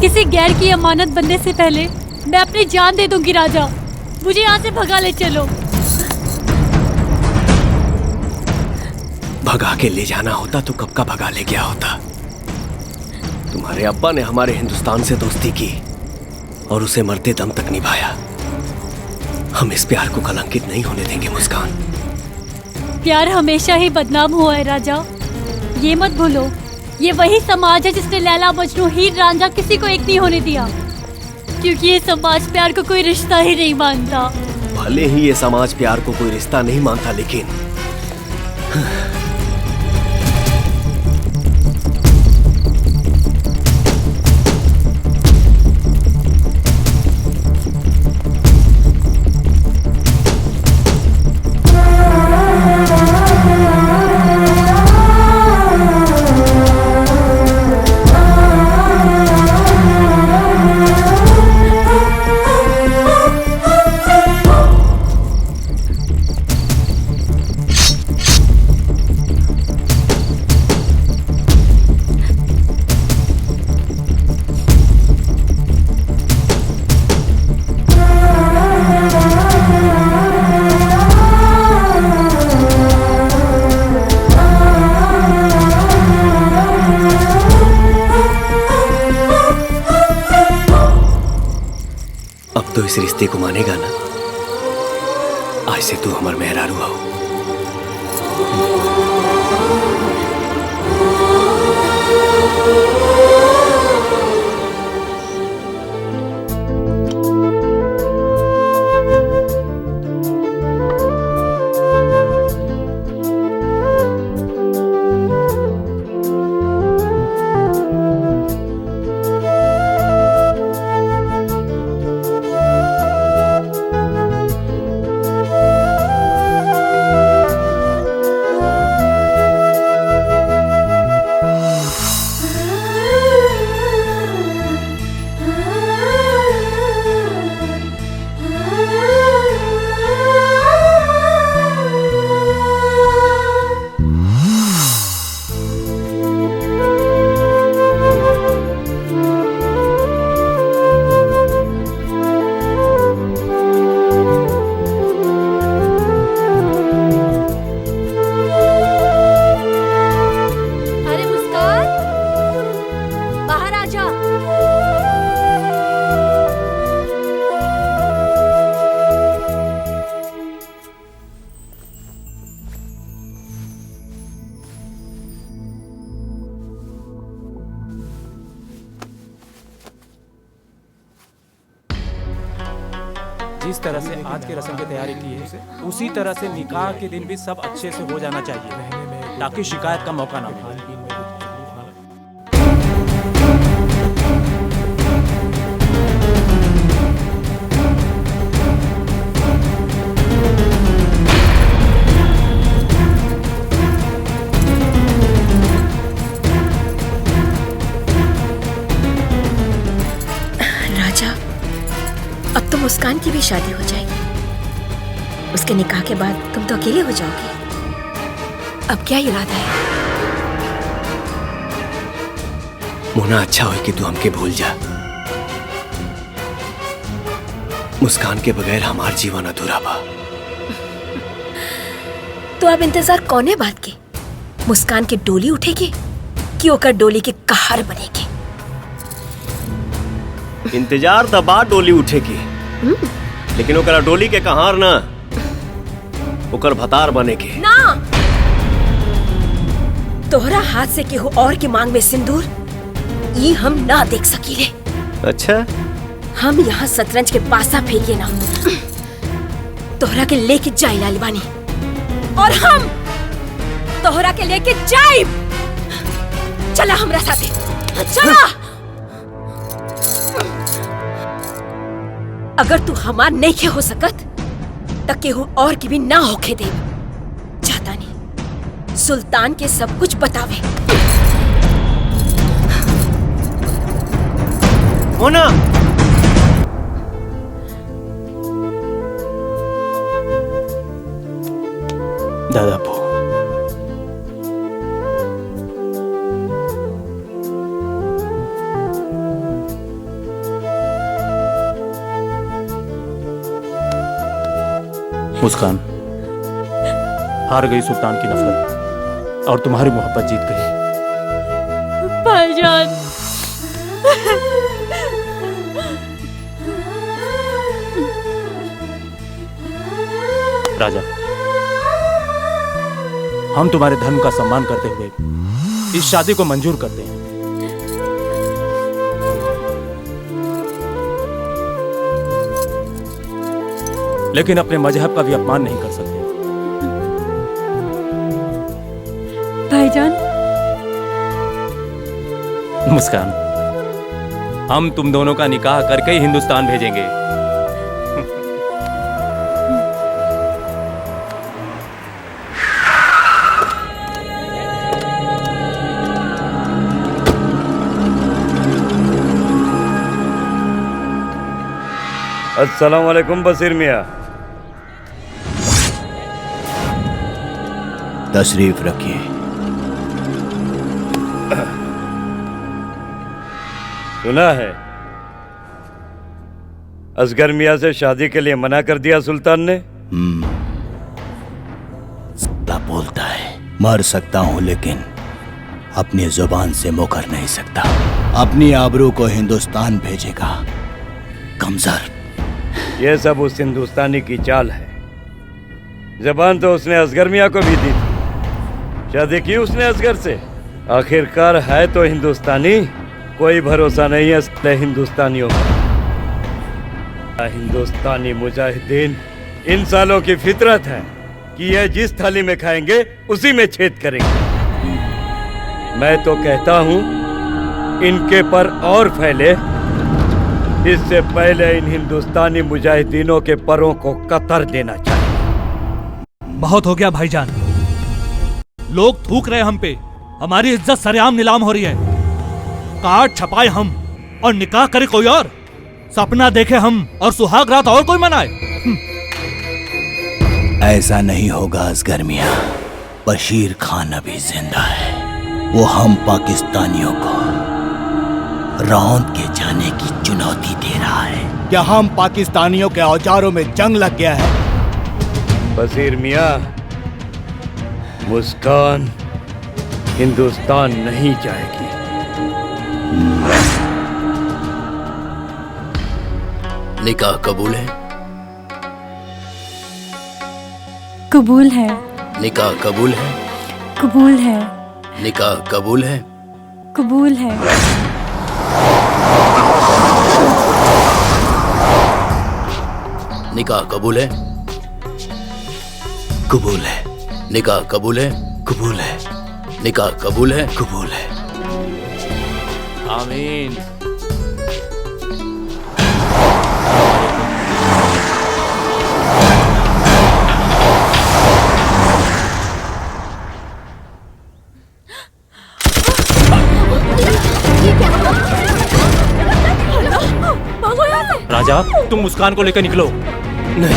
S15: किसी गैर की अमानत बनने से पहले मैं अपनी जान दे दूंगी राजा। मुझे यहाँ से भगा ले चलो।
S4: भगा के ले जाना होता तो कब का भगा ले गया होता। तुम्हारे अब्बा ने हमारे हिंदुस्तान से दोस्ती की और उसे मरते दम तक निभाया। हम इस प्यार को कलंकित नहीं होने देंगे मुस्कान।
S15: प्यार हमेशा ही बदनाम हुआ है राजा, ये मत भूलो। ये वही समाज है जिसने लैला मजनू हीर रांझा किसी को एक नहीं होने दिया, क्योंकि ये समाज प्यार को कोई रिश्ता ही नहीं मानता।
S4: भले ही ये समाज प्यार को कोई रिश्ता नहीं मानता, लेकिन तो इस रिश्ते को मानेगा ना? आज से तू हमार मेहरारू हो।
S9: जिस तरह से आज के रस्म की तैयारी की है उसी तरह से निकाह के दिन भी सब अच्छे से हो जाना चाहिए ताकि शिकायत का मौका ना मिले।
S14: राजा, अब तो मुस्कान की भी शादी हो जाएगी। उसके निकाह के बाद तुम तो अकेले हो जाओगे। अब क्या इरादा है?
S4: मोना, अच्छा हो कि तू हमके भूल जा। मुस्कान के बगैर हमार जीवन अधूरा बा।
S14: तो अब इंतजार कौने बात के? मुस्कान की डोली उठेगी कि ओकर डोली के कहार बनेगी?
S4: इंतजार त बाद डोली उठेगी, लेकिन ओकरा डोली के कहार ना, ओकर भतार बनेगी।
S14: ना, तोहरा हाथ से केहू और की मांग में सिंदूर ये हम ना देख सकीले।
S4: अच्छा,
S14: हम यहाँ शतरंज के पासा फेंकिए ना, तोहरा के लेके जाए लाल बानी, और हम तोहरा के लेके जाए। चला हमरा साथे, चला। अगर तू हमार नहीं हो सकत तक केहू और की भी ना होके दे। चाहता नहीं सुल्तान के सब कुछ बतावे।
S4: मोना,
S9: दादा पो मुस्कान, हार गई सुल्तान की नफरत और तुम्हारी मोहब्बत जीत गई।
S15: भाईजान,
S9: राजा, हम तुम्हारे धर्म का सम्मान करते हुए इस शादी को मंजूर करते हैं। लेकिन अपने मजहब का भी अपमान नहीं कर सकते।
S15: भाईजान,
S17: मुस्कान, हम तुम दोनों का निकाह करके ही हिंदुस्तान भेजेंगे।
S1: अस्सलाम वालेकुम बसीर मियाँ।
S22: तशरीफ रखिए।
S1: सुना है असगर मियाँ से शादी के लिए मना कर दिया सुल्तान ने।
S22: सदा बोलता है मर सकता हूँ लेकिन अपनी जुबान से मुकर नहीं सकता। अपनी आबरू को हिंदुस्तान भेजेगा कमजर।
S1: ये सब उस हिंदुस्तानी की चाल है। जबान तो उसने असगर मियाँ को भी दी थी, शादी की उसने असगर से। आखिरकार है तो हिंदुस्तानी। कोई भरोसा नहीं है इसलिए हिंदुस्तानियों का। हिंदुस्तानी मुजाहिदीन इन सालों की फितरत है कि ये जिस थाली में खाएंगे उसी में छेद करेंगे। मैं तो कहता हूँ इनके पर और फैले, इससे पहले इन हिंदुस्तानी मुजाहिदीनों के परों को कतर देना चाहिए।
S23: बहुत हो गया भाईजान, लोग थूक रहे हम पे, हमारी इज्जत सरेआम नीलाम हो रही है। कार्ड छपाए हम और निकाह करे कोई और, सपना देखे हम और सुहाग रात और कोई मनाए।
S22: ऐसा नहीं होगा असगर मियां। बशीर खान अभी जिंदा है। वो हम पाकिस्तानियों को रौंद के जाने की चुनौती दे रहा है। क्या हम पाकिस्तानियों के औजारों में जंग लग गया है?
S1: बशीर मियाँ, मुस्कान हिंदुस्तान नहीं जाएगी।
S22: निकाह कबूल है?
S15: कबूल है।
S22: निकाह कबूल है?
S15: कबूल है।
S22: निकाह कबूल है?
S15: कबूल है।
S2: निकाह कबूल है?
S22: कबूल है।
S2: निकाह कबूल है?
S22: कबूल है।
S2: निकाह कबूल है?
S22: कबूल है।
S17: आमीन। राजा, तुम मुस्कान को लेकर निकलो।
S22: नहीं।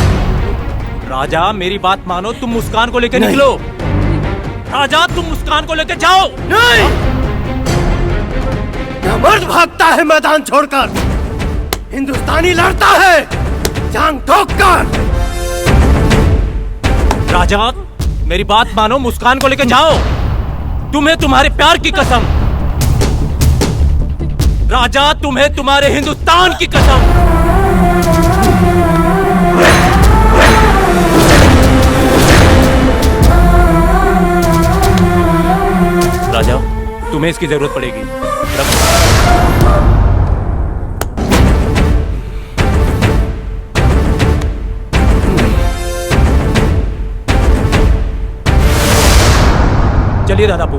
S17: राजा, मेरी बात मानो, तुम मुस्कान को लेकर निकलो। राजा, तुम मुस्कान को लेकर जाओ।
S22: नहीं। मर्द भागता है मैदान छोड़कर, हिंदुस्तानी लड़ता है जान ठोककर।
S17: राजा, मेरी बात मानो, मुस्कान को लेकर जाओ। तुम्हें तुम्हारे प्यार की कसम। राजा, तुम्हें तुम्हारे हिंदुस्तान की कसम। राजा, तुम्हें इसकी जरूरत पड़ेगी। चलिए दादापू।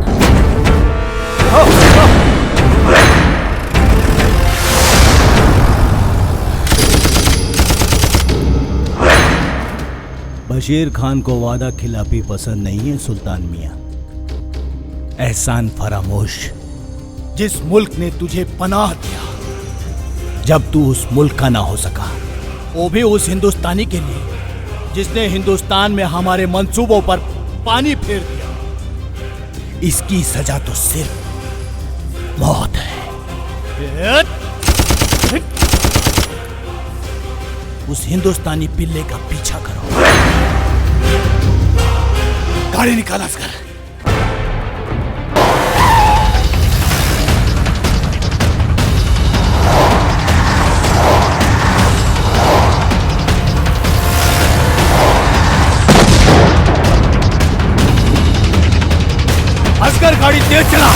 S22: बशीर खान को वादा खिलाफी पसंद नहीं है सुल्तान मियां। एहसान फरामोश। जिस मुल्क ने तुझे पनाह दिया, जब तू उस मुल्क का ना हो सका, वो भी उस हिंदुस्तानी के लिए जिसने हिंदुस्तान में हमारे मंसूबों पर पानी फेर दिया, इसकी सजा तो सिर्फ मौत है। उस हिंदुस्तानी पिल्ले का पीछा करो। गाड़ी निकाल असगर। असगर, गाड़ी तेज चला।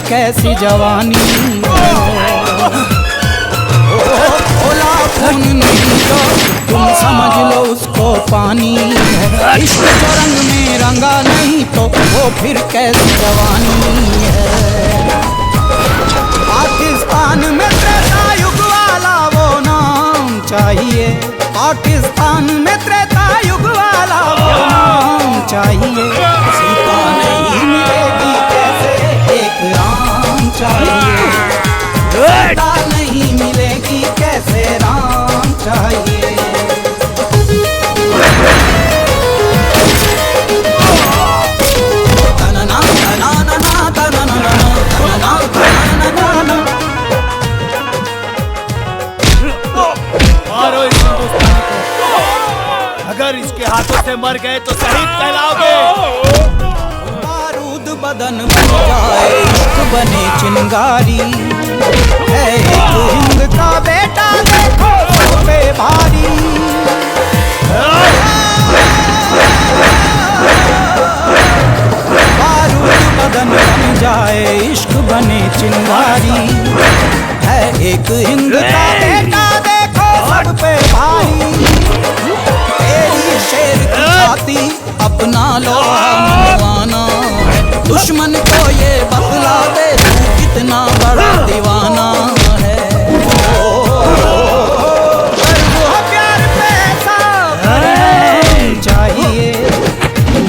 S11: कैसी जवानी खोला खून नहीं तो तुम समझ लो उसको पानी है। इश्क जो रंग में रंगा नहीं तो वो फिर कैसी जवानी है। पाकिस्तान में त्रेता युग वाला वो नाम चाहिए, पाकिस्तान में त्रेता युग वाला वो नाम चाहिए। सीता नहीं मिलेगी कैसे एक राम चाहिए, सीता नहीं मिलेगी कैसे राम चाहिए।
S19: मारो इस हिंदुस्तानी को, अगर इसके हाथों से मर गए तो शहीद कहलाओगे।
S11: बारूद बदन बन जाए इश्क बने चिंगारी है, एक हिंद का बेटा देखो सब पे भारी। बारूद बदन बन जाए इश्क बने चिंगारी है, एक हिंद का बेटा देखो सब पे भारी। तेरी शेर की छाती अपना लोहा मनवाना है, दुश्मन को ये बतला दे तू कितना बड़ा दीवाना है। गर्व प्यार पैसा परिणाम चाहिए,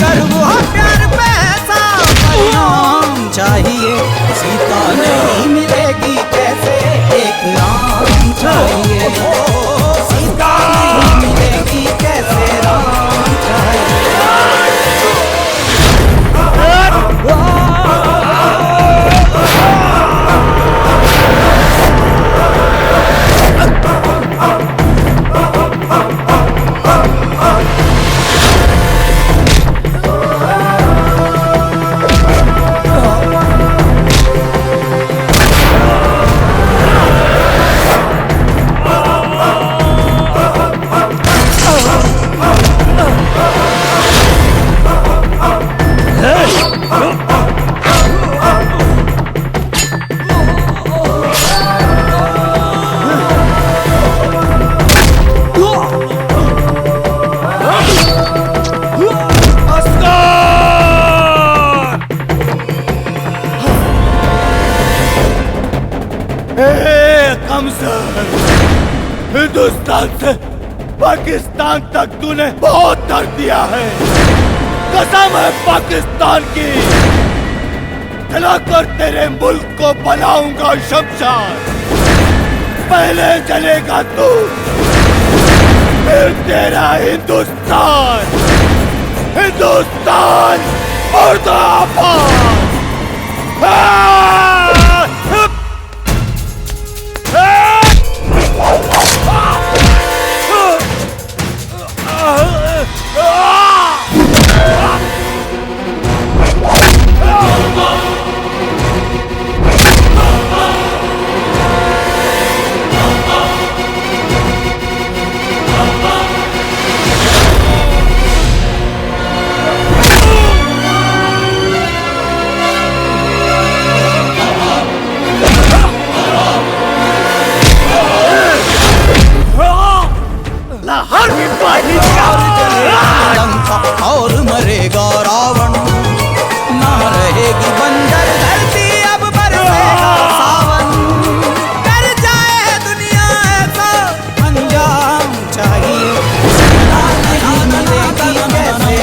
S11: गर्व प्यार पैसा परिणाम चाहिए। सीता नहीं मिलेगी कैसे एक राम चाहिए, सीता नहीं मिलेगी कैसे राम चाहिए।
S19: हिंदुस्तान से पाकिस्तान तक तूने बहुत दर्द दिया है, कसम है पाकिस्तान की, जलाकर तेरे मुल्क को बनाऊंगा शमशान। पहले जलेगा तू, फिर तेरा हिंदुस्तान, हिंदुस्तान मुर्दाबाद। और मरेगा रावण, ना रहेगी बंजर धरती, अब बरसेगा सावन। कर जाए दुनिया ऐसा अंजाम चाहिए, नहीं मिलेगी कैसे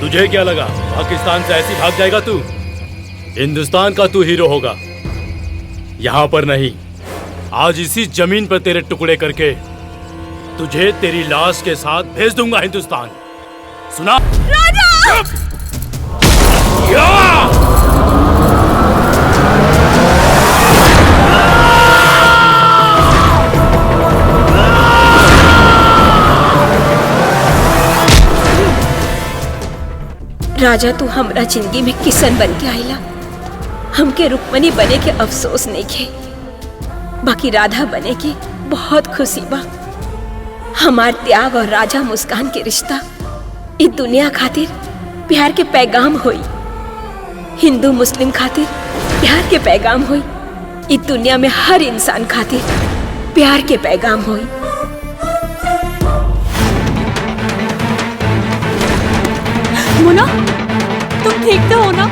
S7: तुझे क्या लगा पाकिस्तान से ऐसी भाग जाएगा तू? हिंदुस्तान का तू हीरो होगा, यहाँ पर नहीं। आज इसी जमीन पर तेरे टुकड़े करके तुझे तेरी लाश के साथ भेज दूंगा हिंदुस्तान। सुना?
S20: राजा!
S14: राजा तू हमरा जिंदगी में किसन बन के आइला। हमके रुक्मणी बने के अफसोस नहीं खे, बाकी राधा बने की बहुत खुशी बा। हमार त्याग और राजा मुस्कान के रिश्ता इस दुनिया खातिर प्यार के पैगाम होई, हिंदू मुस्लिम खातिर प्यार के पैगाम होई, इस दुनिया में हर इंसान खातिर प्यार के पैगाम होई।
S15: मोना, तुम ठीक तो हो ना?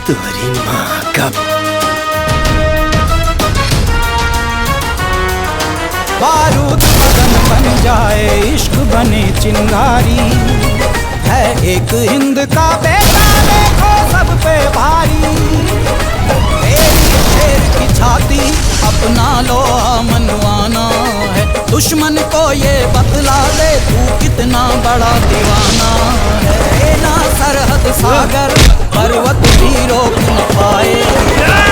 S22: तुम्हारी माँ का
S11: बारूद बदन बन जाए इश्क बने चिंगारी है एक हिंद का बेटा देखो सब पे भारी तेरी शेर की छाती अपना लो मनवाना है दुश्मन को ये बतला दे तू कितना बड़ा दीवाना है ना सरहद सागर पर्वत भी रोक न पाए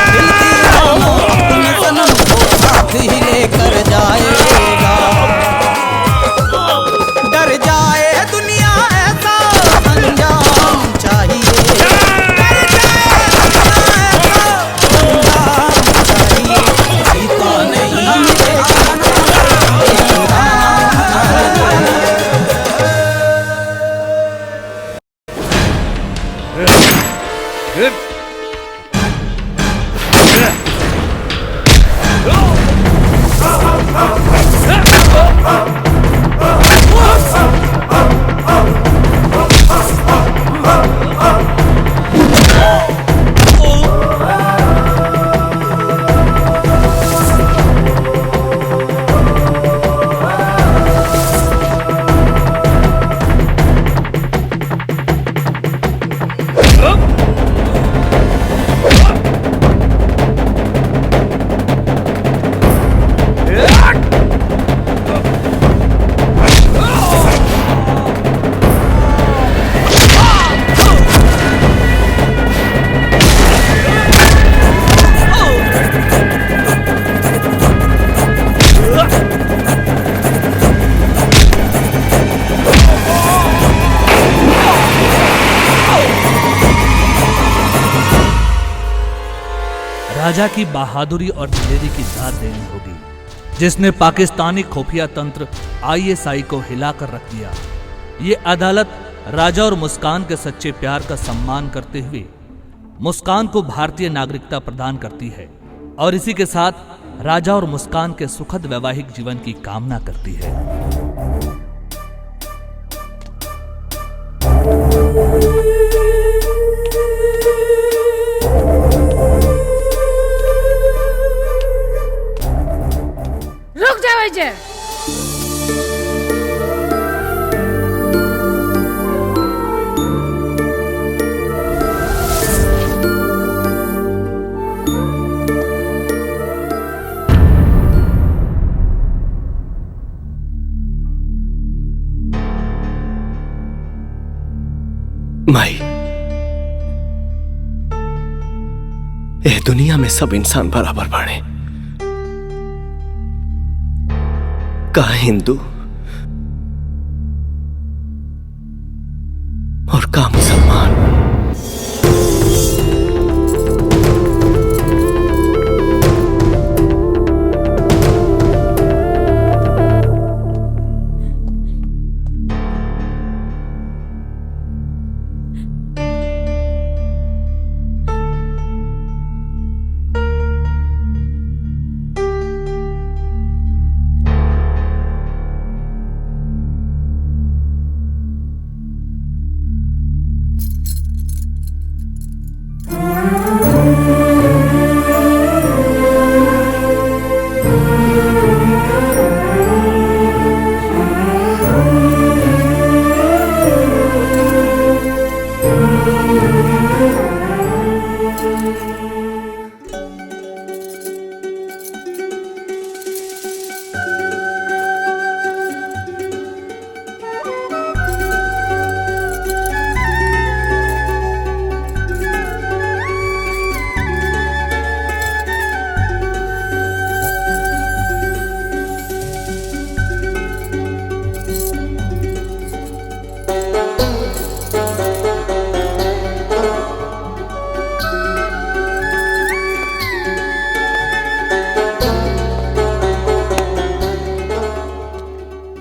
S11: दिल की राहों अपने सनम को साथ ही लेकर जाएगा डर जाए दुनिया ऐसा अंजाम चाहिए डर जाए दुनिया ऐसा अंजाम चाहिए जीता नहीं मिलेगा
S23: राजा की बहादुरी और दिलेरी की दाद देनी होगी, जिसने पाकिस्तानी खुफिया तंत्र ISI को हिलाकर रख दिया। ये अदालत राजा और मुस्कान के सच्चे प्यार का सम्मान करते हुए मुस्कान को भारतीय नागरिकता प्रदान करती है और इसी के साथ राजा और मुस्कान के सुखद वैवाहिक जीवन की कामना करती है।
S3: रुक जाओ जे।
S4: ये दुनिया में सब इंसान बराबर बाड़े, का हिंदू और का मुसलमान।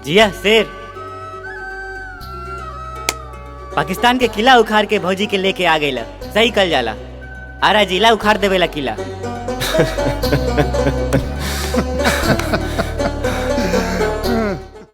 S6: जिया शेर, पाकिस्तान के किला उखाड़ के भौजी के लेके आ गईला, सही कल जाला। आरा जिला उखाड़ देवेला किला।